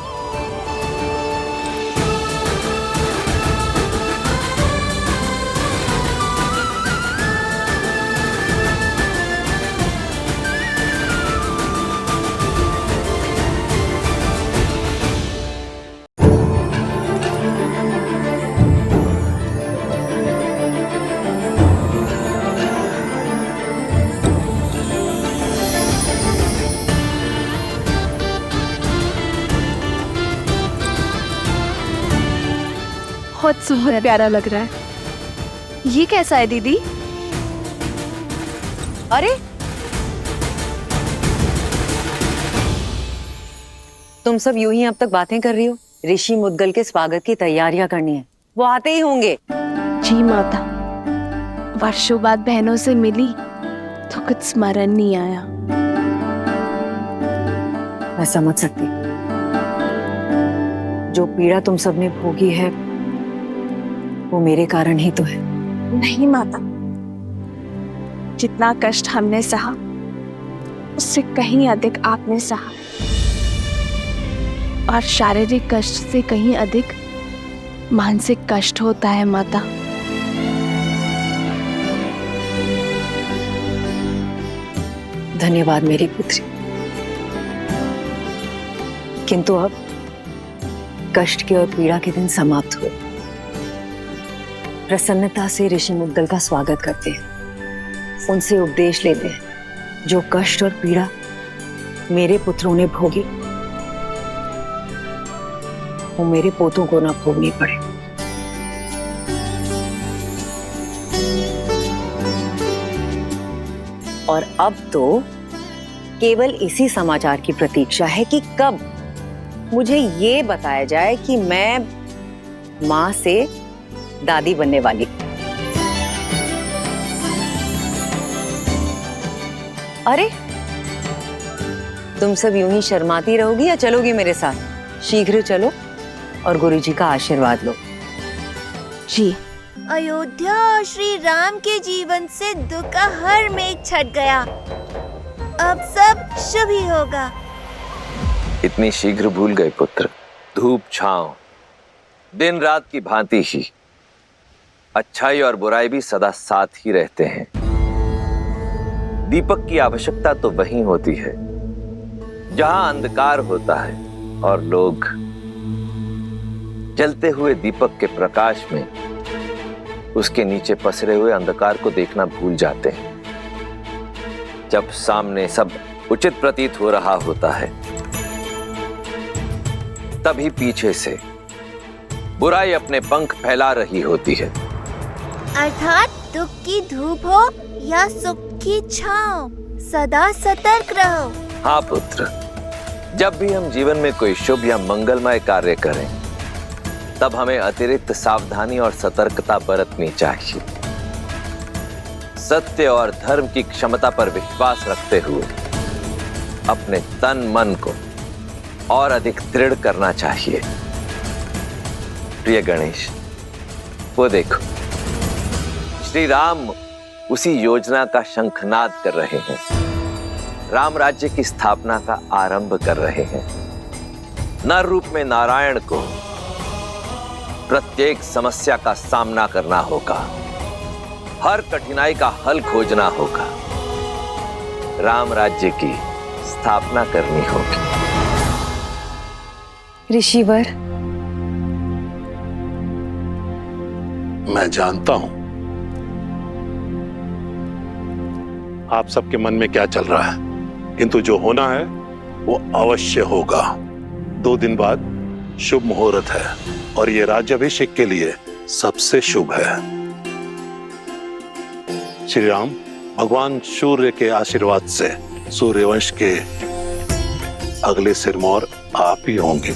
बहुत प्यारा लग रहा है। ये कैसा है दीदी? अरे तुम सब यूं ही अब तक बातें कर रही हो, ऋषि मुद्गल के स्वागत की तैयारियां करनी है, वो आते ही होंगे। जी माता, वर्षों बाद बहनों से मिली तो कुछ स्मरण नहीं आया। मैं समझ सकती, जो पीड़ा तुम सबने भोगी है वो मेरे कारण ही तो है। नहीं माता, जितना कष्ट हमने सहा उससे कहीं अधिक आपने सहा, और शारीरिक कष्ट से कहीं अधिक मानसिक कष्ट होता है माता। धन्यवाद मेरी पुत्री, किंतु अब कष्ट के और पीड़ा के दिन समाप्त हुए। प्रसन्नता से ऋषि मुद्गल का स्वागत करते हैं, उनसे उपदेश लेते हैं, जो कष्ट और पीड़ा मेरे पुत्रों ने भोगी वो मेरे पोतों को ना भोगनी पड़े। और अब तो केवल इसी समाचार की प्रतीक्षा है कि कब मुझे ये बताया जाए कि मैं मां से दादी बनने वाली। अरे तुम सब यूं ही शर्माती रहोगी या चलोगी मेरे साथ? शीघ्र चलो और गुरुजी का आशीर्वाद लो। जी। अयोध्या और श्री राम के जीवन से दुख का हर मेघ छट गया, अब सब शुभ ही होगा। इतनी शीघ्र भूल गए पुत्र? धूप छांव दिन रात की भांति ही अच्छाई और बुराई भी सदा साथ ही रहते हैं। दीपक की आवश्यकता तो वहीं होती है जहां अंधकार होता है और लोग जलते हुए दीपक के प्रकाश में उसके नीचे पसरे हुए अंधकार को देखना भूल जाते हैं। जब सामने सब उचित प्रतीत हो रहा होता है, तभी पीछे से बुराई अपने पंख फैला रही होती है। अर्थात दुख की धूप हो या सुख की छांव, सदा सतर्क रहो। हाँ पुत्र, जब भी हम जीवन में कोई शुभ या मंगलमय कार्य करें, तब हमें अतिरिक्त सावधानी और सतर्कता बरतनी चाहिए। सत्य और धर्म की क्षमता पर विश्वास रखते हुए अपने तन मन को और अधिक दृढ़ करना चाहिए। प्रिय गणेश, वो देखो, श्री राम उसी योजना का शंखनाद कर रहे हैं, राम राज्य की स्थापना का आरंभ कर रहे हैं। नर रूप में नारायण को प्रत्येक समस्या का सामना करना होगा, हर कठिनाई का हल खोजना होगा, राम राज्य की स्थापना करनी होगी। ऋषिवर, मैं जानता हूं आप सबके मन में क्या चल रहा है, किंतु जो होना है वो अवश्य होगा। 2 दिन बाद शुभ मुहूर्त है और ये राज्याभिषेक के लिए सबसे शुभ है। श्री राम भगवान सूर्य के आशीर्वाद से सूर्यवंश के अगले सिरमौर आप ही होंगे।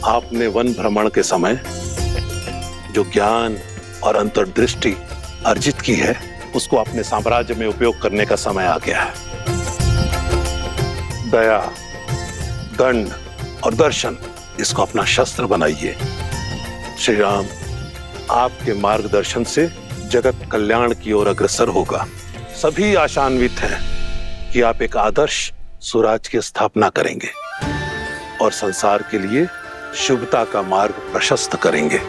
आपने वन भ्रमण के समय जो ज्ञान और अंतर्दृष्टि अर्जित की है, उसको अपने साम्राज्य में उपयोग करने का समय आ गया है। दया, दंड और दर्शन, इसको अपना शस्त्र बनाइए। श्री राम आपके मार्गदर्शन से जगत कल्याण की ओर अग्रसर होगा। सभी आशान्वित हैं कि आप एक आदर्श स्वराज की स्थापना करेंगे और संसार के लिए शुभता का मार्ग प्रशस्त करेंगे।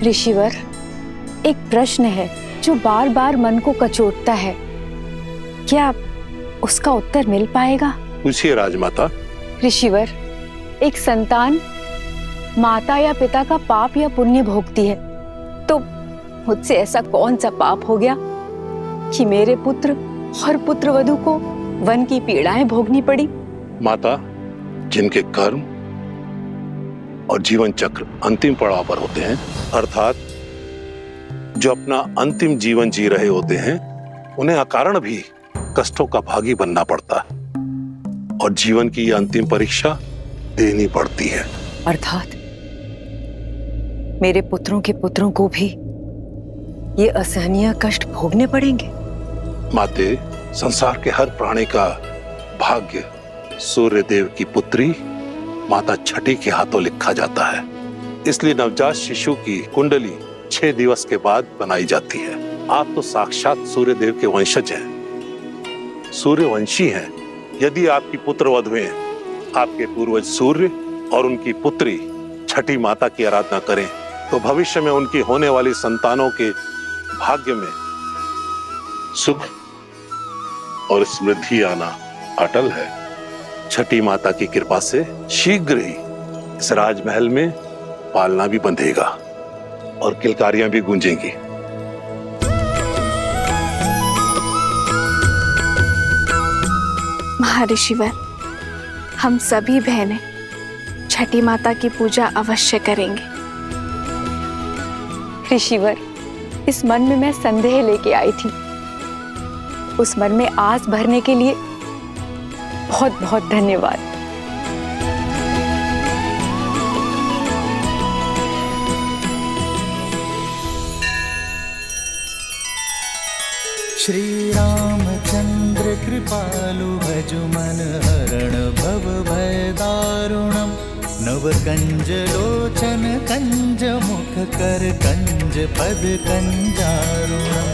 ऋषिवर, एक प्रश्न है जो बार बार मन को कचोटता है, क्या उसका उत्तर मिल पाएगा? पूछिए राजमाता। ऋषिवर, एक संतान माता या पिता का पाप या पुण्य भोगती है, तो मुझसे ऐसा कौन सा पाप हो गया कि मेरे पुत्र और पुत्रवधू को वन की पीड़ाएं भोगनी पड़ी? माता, जिनके कर्म और जीवन चक्र अंतिम पड़ाव पर होते हैं, अर्थात जो अपना अंतिम जीवन जी रहे होते हैं, उन्हें अकारण भी कष्टों का भागी बनना पड़ता है और जीवन की यह अंतिम परीक्षा देनी पड़ती है। अर्थात मेरे पुत्रों के पुत्रों को भी ये असहनीय कष्ट भोगने पड़ेंगे। माते, संसार के हर प्राणी का भाग्य सूर्य देव की पुत्री माता छठी के हाथों लिखा जाता है। इसलिए नवजात शिशु की कुंडली 6 दिवस के बाद बनाई जाती है। आप तो साक्षात सूर्य देव के वंशज हैं, सूर्यवंशी हैं। यदि आपकी पुत्र वधुएं आपके पूर्वज सूर्य और उनकी पुत्री छठी माता की आराधना करें, तो भविष्य में उनकी होने वाली संतानों के भाग्य में सुख और समृद्धि आना अटल है। छठी माता की कृपा से शीघ्र ही इस राजमहल में पालना भी बंधेगा और किलकारियां भी गूंजेंगी। महर्षिवर, हम सभी बहनें छठी माता की पूजा अवश्य करेंगे। ऋषिवर, इस मन में मैं संदेह लेके आई थी, उस मन में आस भरने के लिए बहुत बहुत धन्यवाद। श्री रामचंद्र कृपालु भजु मन हरण भव भय दारुणम नव कंज लोचन कंज मुख कर कंज पद कंजारुणम।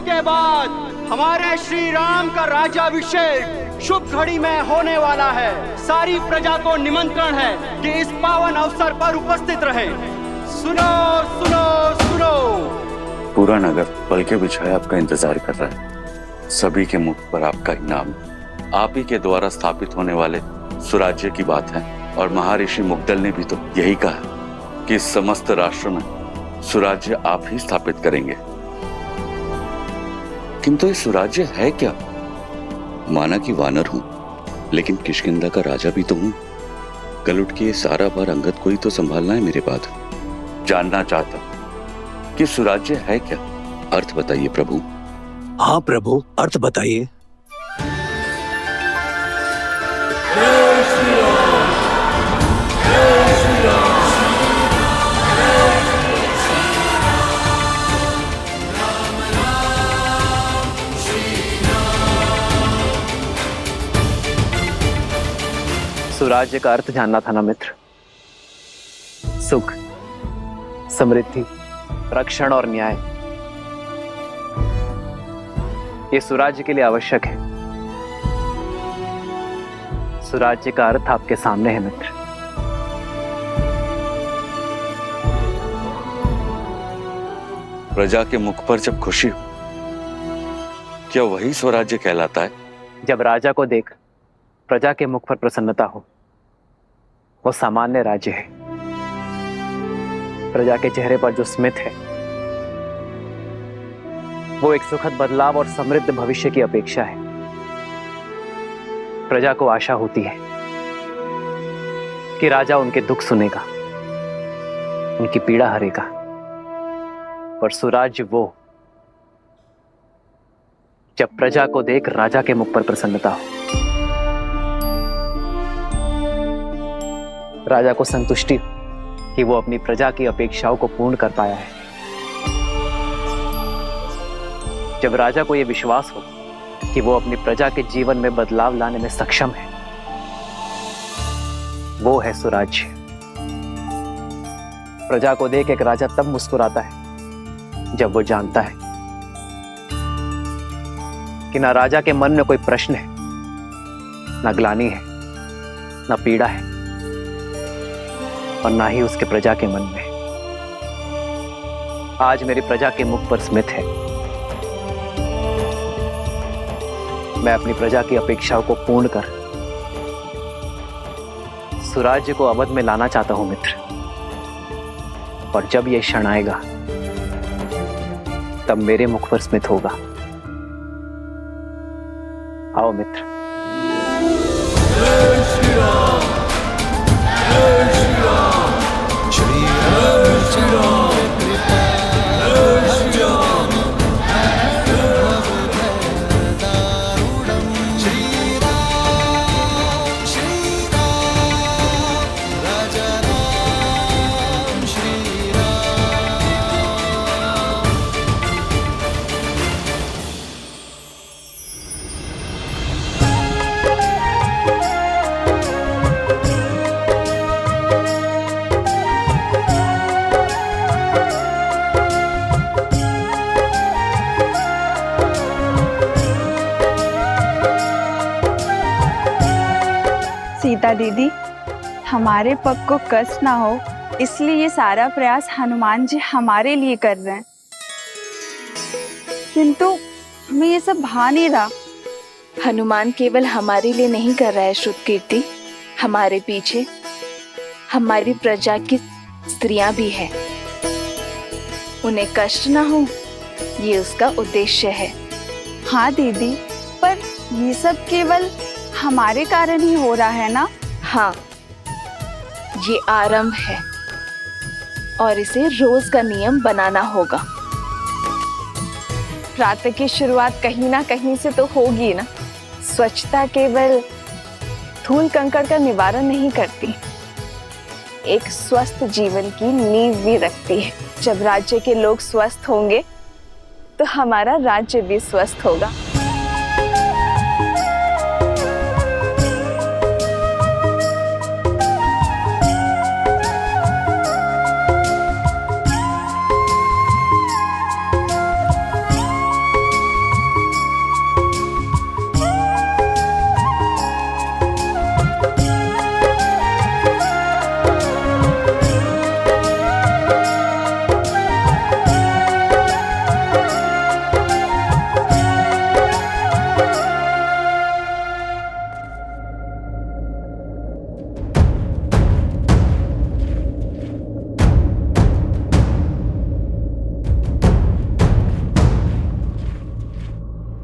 के बाद हमारे श्री राम का राज्याभिषेक शुभ घड़ी में होने वाला है। सारी प्रजा को निमंत्रण है कि इस पावन अवसर पर उपस्थित रहे। सुनो सुनो सुनो। पूरा नगर पलके बिछाए आपका इंतजार कर रहा है। सभी के मुख पर आपका ही नाम, आप ही के द्वारा स्थापित होने वाले सुराज्य की बात है। और महर्षि मुग्दल ने भी तो यही कहा कि समस्त राष्ट्र में सुराज्य आप ही स्थापित करेंगे। किंतु ये सुराज्य है क्या? माना कि वानर हूं, लेकिन किष्किंधा का राजा भी तो हूं। कल उठ के ये सारा भार अंगद को ही तो संभालना है मेरे बाद। जानना चाहता कि सुराज्य है क्या? अर्थ बताइए प्रभु। हाँ प्रभु, अर्थ बताइए। सुराज्य का अर्थ जानना था ना मित्र। सुख, समृद्धि, रक्षण और न्याय, ये सुराज्य के लिए आवश्यक है। सुराज्य का अर्थ आपके सामने है मित्र। प्रजा के मुख पर जब खुशी हो, क्या वही स्वराज्य कहलाता है? जब राजा को देख प्रजा के मुख पर प्रसन्नता हो, वो सामान्य राज्य है। प्रजा के चेहरे पर जो स्मित है, वो एक सुखद बदलाव और समृद्ध भविष्य की अपेक्षा है। प्रजा को आशा होती है कि राजा उनके दुख सुनेगा, उनकी पीड़ा हरेगा। पर सुराज्य वो जब प्रजा को देख राजा के मुख पर प्रसन्नता हो, राजा को संतुष्टि हो कि वो अपनी प्रजा की अपेक्षाओं को पूर्ण कर पाया है। जब राजा को यह विश्वास हो कि वो अपनी प्रजा के जीवन में बदलाव लाने में सक्षम है, वो है सुराज्य। प्रजा को देख एक राजा तब मुस्कुराता है जब वो जानता है कि ना राजा के मन में कोई प्रश्न है न ग्लानि है, न पीड़ा है, और ना ही उसके प्रजा के मन में। आज मेरी प्रजा के मुख पर स्मित है। मैं अपनी प्रजा की अपेक्षाओं को पूर्ण कर सुराज्य को अवध में लाना चाहता हूं मित्र। और जब यह क्षण आएगा तब मेरे मुख पर स्मित होगा। आओ मित्र। सीता दीदी, हमारे पग को कष्ट ना हो इसलिए ये सारा प्रयास हनुमान जी हमारे लिए कर रहे हैं, किंतु हमें ये सब भा नहीं रहा। हनुमान केवल हमारे लिए नहीं कर रहा है श्रुतकीर्ति, हमारे पीछे हमारी प्रजा की स्त्रियां भी हैं। उन्हें कष्ट ना हो ये उसका उद्देश्य है। हाँ दीदी, पर ये सब केवल हमारे कारण ही हो रहा है ना? हाँ, ये आरंभ है और इसे रोज का नियम बनाना होगा। प्रातः की शुरुआत कहीं ना कहीं से तो होगी ना। स्वच्छता केवल धूल कंकड़ का निवारण नहीं करती, एक स्वस्थ जीवन की नींव भी रखती है। जब राज्य के लोग स्वस्थ होंगे तो हमारा राज्य भी स्वस्थ होगा।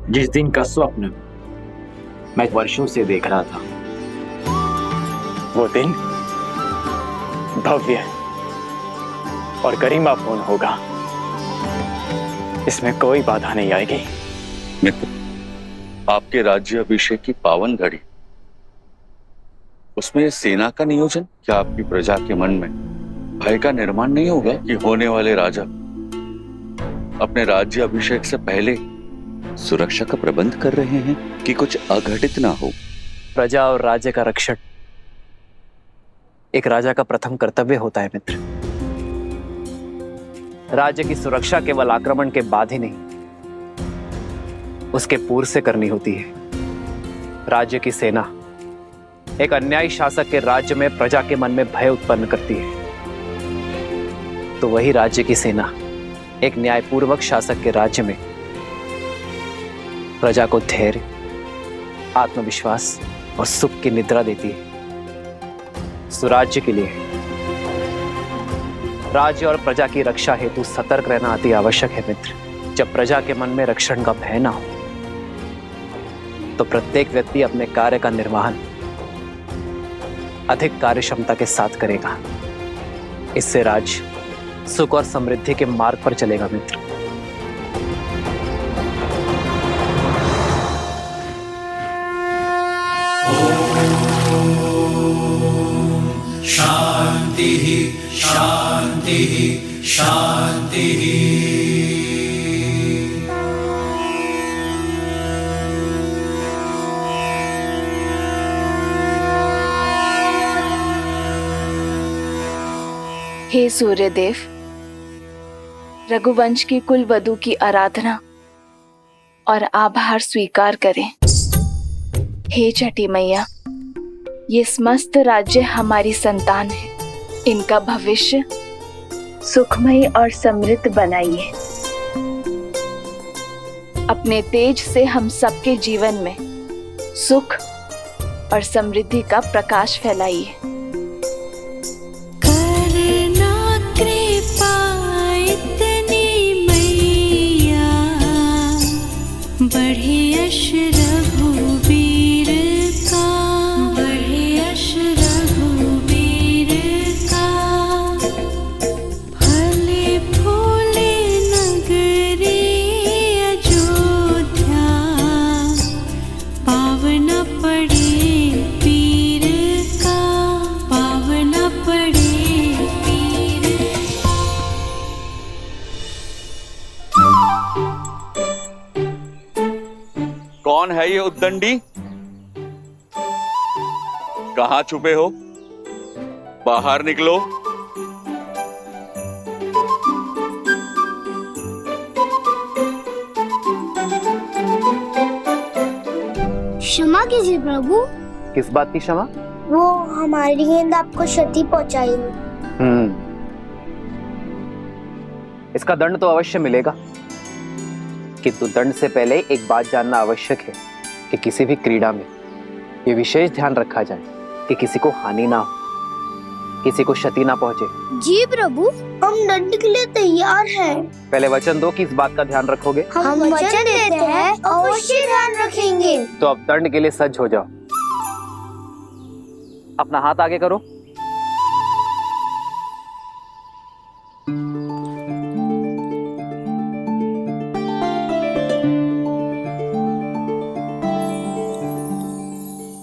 जिस दिन का स्वप्न मैं वर्षों से देख रहा था, वो दिन भव्य और गरिमापूर्ण होगा। इसमें कोई बाधा नहीं आएगी। मित्र, आपके राज्य अभिषेक की पावन घड़ी, उसमें सेना का नियोजन, क्या आपकी प्रजा के मन में भय का निर्माण नहीं होगा कि होने वाले राजा अपने राज्य अभिषेक से पहले सुरक्षा का प्रबंध कर रहे हैं कि कुछ अघटित ना हो? प्रजा और राज्य का रक्षण एक राजा का प्रथम कर्तव्य होता है मित्र। राज्य की सुरक्षा केवल आक्रमण के बाद ही नहीं, उसके पूर्व से करनी होती है। राज्य की सेना एक अन्यायी शासक के राज्य में प्रजा के मन में भय उत्पन्न करती है, तो वही राज्य की सेना एक न्यायपूर्वक शासक के राज्य में प्रजा को धैर्य, आत्मविश्वास और सुख की निद्रा देती है। सुराज्य के लिए राज्य और प्रजा की रक्षा हेतु सतर्क रहना अति आवश्यक है मित्र। जब प्रजा के मन में रक्षण का भय ना हो तो प्रत्येक व्यक्ति अपने कार्य का निर्वहन अधिक कार्यक्षमता के साथ करेगा। इससे राज्य सुख और समृद्धि के मार्ग पर चलेगा मित्र। शांति शांति शांति। हे सूर्यदेव, रघुवंश की कुल वधू की आराधना और आभार स्वीकार करें। हे छठी मैया, ये समस्त राज्य हमारी संतान है, इनका भविष्य सुखमय और समृद्ध बनाइए। अपने तेज से हम सबके जीवन में सुख और समृद्धि का प्रकाश फैलाइए। करना कृपा इतनी मैया, बढ़े यश रघुवीर का, बढ़े यश रघुवीर का। फले फूले नगरी अयोध्या, पावन पड़े पीर का, पावन पड़े पीर। कौन है ये उद्दंडी? कहाँ छुपे हो? बाहर निकलो। क्षमा कीजिए प्रभु, किस बात की क्षमा? वो हमारी गेंद आपको क्षति पहुंचाई। इसका दंड तो अवश्य मिलेगा, किंतु दंड से पहले एक बात जानना आवश्यक है कि किसी भी क्रीड़ा में ये विशेष ध्यान रखा जाए कि किसी को हानि ना हो, किसी को क्षति ना पहुंचे। जी प्रभु, हम दंड के लिए तैयार हैं। पहले वचन दो कि इस बात का ध्यान रखोगे। हम वचन देते हैं, अवश्य ध्यान रखेंगे। तो अब दंड के लिए सज्ज हो जाओ। अपना हाथ आगे करो।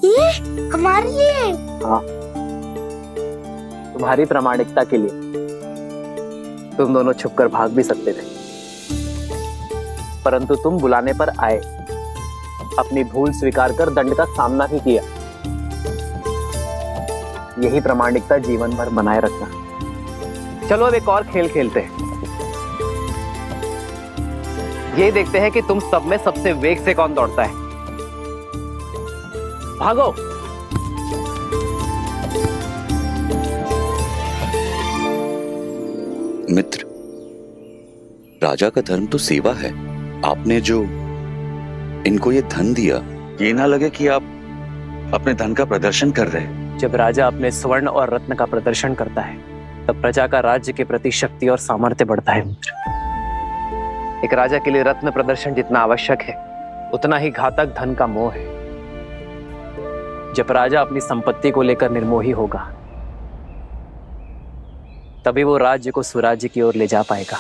ये हमारे लिए। हाँ, तुम्हारी प्रामाणिकता के लिए। तुम दोनों छुपकर भाग भी सकते थे, परंतु तुम बुलाने पर आए, अपनी भूल स्वीकार कर दंड का सामना भी किया। यही प्रामाणिकता जीवन भर बनाए रखना। चलो अब एक और खेल खेलते हैं। ये देखते हैं कि तुम सब में सबसे वेग से कौन दौड़ता है। भागो। मित्र, राजा का धर्म तो सेवा है। आपने जो इनको ये धन दिया, ये ना लगे कि आप अपने धन का प्रदर्शन कर रहे हैं। जब राजा अपने स्वर्ण और रत्न का प्रदर्शन करता है, तब प्रजा का राज्य के प्रति शक्ति और सामर्थ्य बढ़ता है। मित्र, एक राजा के लिए रत्न प्रदर्शन जितना आवश्यक है, उतना ही घातक धन का मोह है। जब राजा अपनी संपत्ति को लेकर निर्मोही होगा, तभी वो राज्य को सुराज्य की ओर ले जा पाएगा।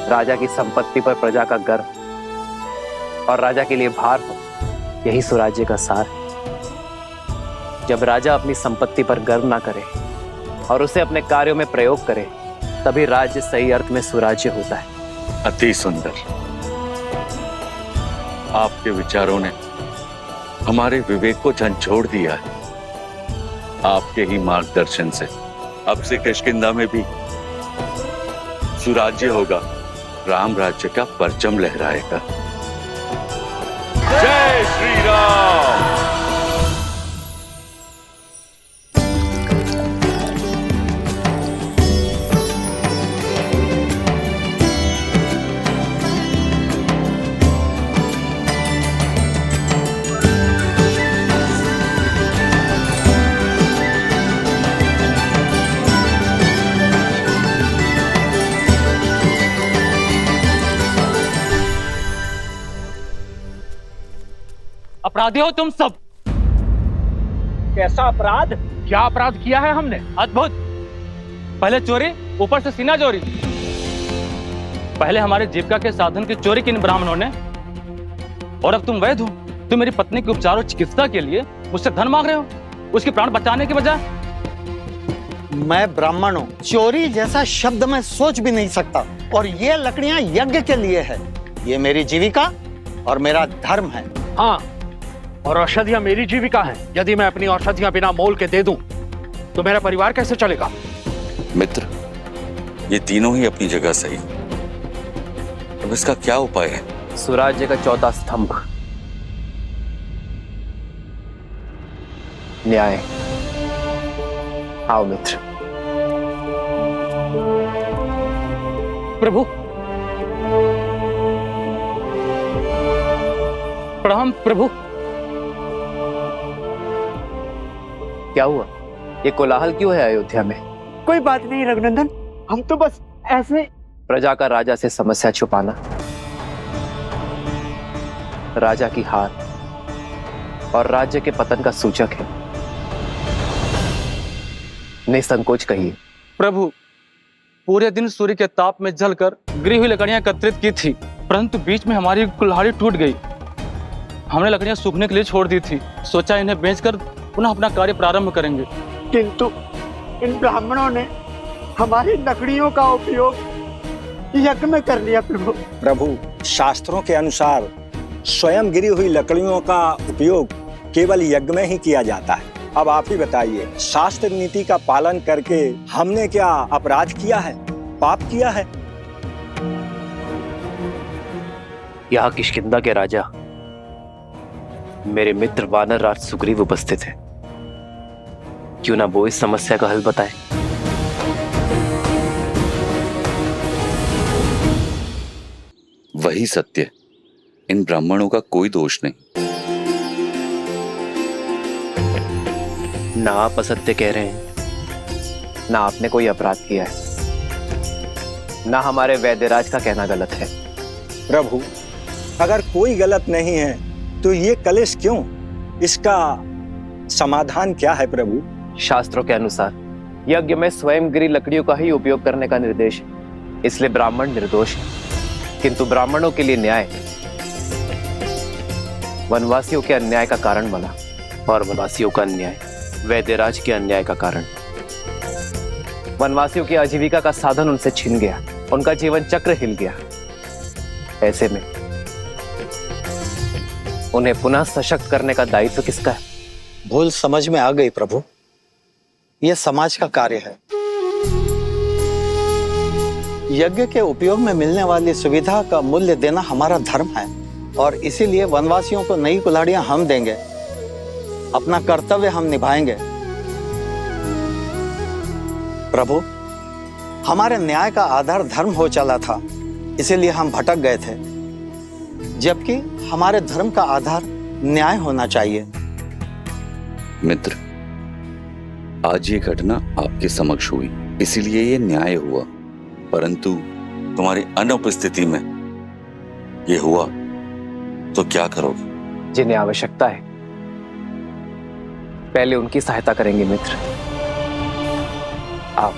राजा की संपत्ति पर प्रजा का गर्व और राजा के लिए भार हो, यही सुराज्य का सार है। जब राजा अपनी संपत्ति पर गर्व ना करे और उसे अपने कार्यों में प्रयोग करे, तभी राज्य सही अर्थ में सुराज्य होता है। अति सुंदर। आपके विचारों ने हमारे विवेक को झंझोड़ दिया है। आपके ही मार्गदर्शन से अब से किष्किंधा में भी सुराज्य होगा, राम राज्य का परचम लहराएगा। जय श्री राम। अपराधी हो तुम सब। कैसा अपराध? क्या अपराध किया है हमने? अद्भुत। पहले चोरी, ऊपर से सीना चोरी। पहले हमारे जीविका के साधन की चोरी की इन ब्राह्मणों ने, और अब तुम वैध हो। तुम मेरी पत्नी के उपचार और चिकित्सा के लिए मुझसे धन मांग रहे हो, उसके प्राण बचाने के बजाय। मैं ब्राह्मण हूँ, चोरी जैसा शब्द मैं सोच भी नहीं सकता। और ये लकड़ियां यज्ञ के लिए है। ये मेरी जीविका और मेरा धर्म है। हाँ, और औषधियां मेरी जीविका हैं। यदि मैं अपनी औषधियां बिना मोल के दे दूं, तो मेरा परिवार कैसे चलेगा? मित्र, ये तीनों ही अपनी जगह सही, अब इसका क्या उपाय है? सुराज्य का चौथा स्तंभ, न्याय। आओ मित्र। प्रभु, प्रणाम प्रभु। क्या हुआ? ये कोलाहल क्यों है अयोध्या में? कोई बात नहीं रघुनंदन, हम तो बस ऐसे। प्रजा का राजा से समस्या छुपाना राजा की हार और राज्य के पतन का सूचक है। निसंकोच कहिए। प्रभु, पूरे दिन सूर्य के ताप में जलकर गिरी हुई लकड़ियां एकत्रित की थी, परंतु बीच में हमारी कुल्हाड़ी टूट गई। हमने लकड़ियां सूखने के लिए छोड़ दी थी, सोचा इन्हें बेचकर पुनः अपना कार्य प्रारंभ करेंगे। किंतु इन ब्राह्मणों ने हमारी लकड़ियों का उपयोग यज्ञ में कर लिया। प्रभु, शास्त्रों के अनुसार स्वयं गिरी हुई लकड़ियों का उपयोग केवल यज्ञ में ही किया जाता है। अब आप ही बताइए, शास्त्र नीति का पालन करके हमने क्या अपराध किया है, पाप किया है? यहाँ किष्किंधा के राजा मेरे मित्र वानर राज सुग्रीव उपस्थित है। क्यों ना वो इस समस्या का हल बताए। वही सत्य, इन ब्राह्मणों का कोई दोष नहीं। ना आप असत्य कह रहे हैं, ना आपने कोई अपराध किया है, ना हमारे वैद्यराज का कहना गलत है। प्रभु, अगर कोई गलत नहीं है तो ये कलेश क्यों? इसका समाधान क्या है प्रभु? शास्त्रों के अनुसार यज्ञ में स्वयं गिरी लकड़ियों का ही उपयोग करने का निर्देश है, इसलिए ब्राह्मण निर्दोष है। किंतु ब्राह्मणों के लिए न्याय वनवासियों के अन्याय का कारण बना, और वनवासियों का अन्याय वैद्यराज के अन्याय का कारण। वनवासियों की आजीविका का साधन उनसे छिन गया, उनका जीवन चक्र हिल गया। ऐसे में उन्हें पुनः सशक्त करने का दायित्व किसका है? भूल समझ में आ गई प्रभु, यह समाज का कार्य है। यज्ञ के उपयोग में मिलने वाली सुविधा का मूल्य देना हमारा धर्म है, और इसीलिए वनवासियों को नई कुल्हाड़ियां हम देंगे। अपना कर्तव्य हम निभाएंगे। प्रभु, हमारे न्याय का आधार धर्म हो चला था, इसीलिए हम भटक गए थे, जबकि हमारे धर्म का आधार न्याय होना चाहिए। मित्र, आज ये घटना आपके समक्ष हुई, इसीलिए ये न्याय हुआ, परंतु तुम्हारी अनुपस्थिति में ये हुआ तो क्या करोगे? जिन्हें आवश्यकता है पहले उनकी सहायता करेंगे मित्र। आप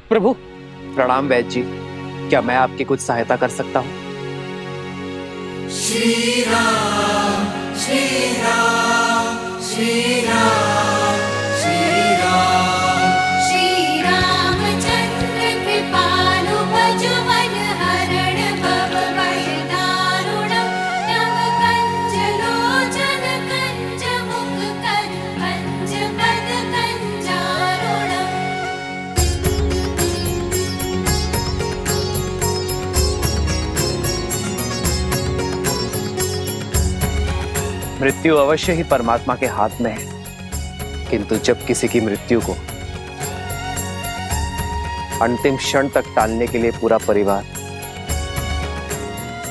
प्रभु। प्रणाम वैद्य जी, क्या मैं आपकी कुछ सहायता कर सकता हूँ? श्री राम श्री राम श्री राम श्री राम श्री रामचंद्र कृपालु भजो मन हरण भव भय दारुणम् नव कंज लोचन कंज मुख कर पंच पद कंजारुणम्। मृत्यु अवश्य ही परमात्मा के हाथ में है, किंतु जब किसी की मृत्यु को अंतिम क्षण तक टालने के लिए पूरा परिवार,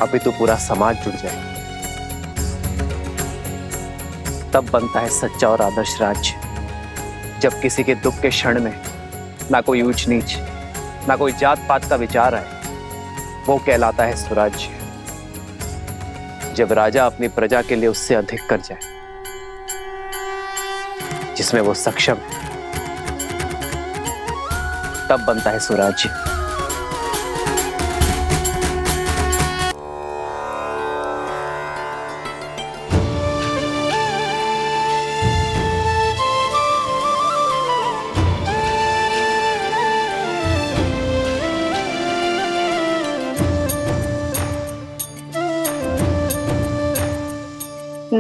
अपितु पूरा समाज जुट जाए, तब बनता है सच्चा और आदर्श राज्य। जब किसी के दुख के क्षण में ना कोई ऊंच नीच, ना कोई जात पात का विचार आए, वो कहलाता है स्वराज्य। जब राजा अपनी प्रजा के लिए उससे अधिक कर जाए, जिसमें वो सक्षम है, तब बनता है स्वराज्य।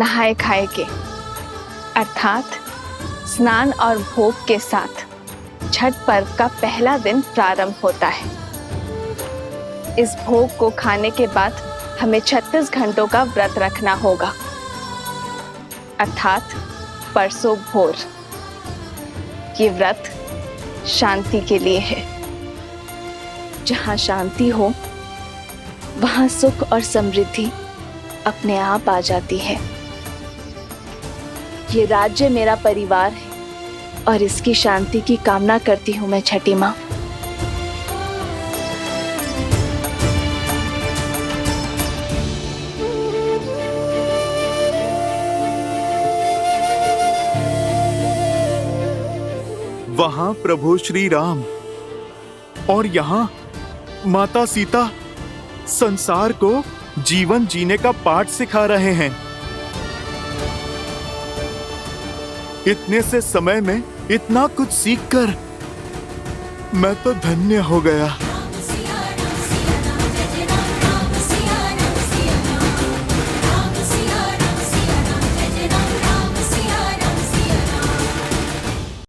नहाए खाए के अर्थात स्नान और भोग के साथ छठ पर्व का पहला दिन प्रारंभ होता है। इस भोग को खाने के बाद हमें 36 घंटों का व्रत रखना होगा, अर्थात परसों भोर। ये व्रत शांति के लिए है। जहाँ शांति हो वहाँ सुख और समृद्धि अपने आप आ जाती है। ये राज्य मेरा परिवार है और इसकी शांति की कामना करती हूँ मैं छठी माँ। वहां प्रभु श्री राम और यहाँ माता सीता संसार को जीवन जीने का पाठ सिखा रहे हैं। इतने से समय में इतना कुछ सीखकर मैं तो धन्य हो गया।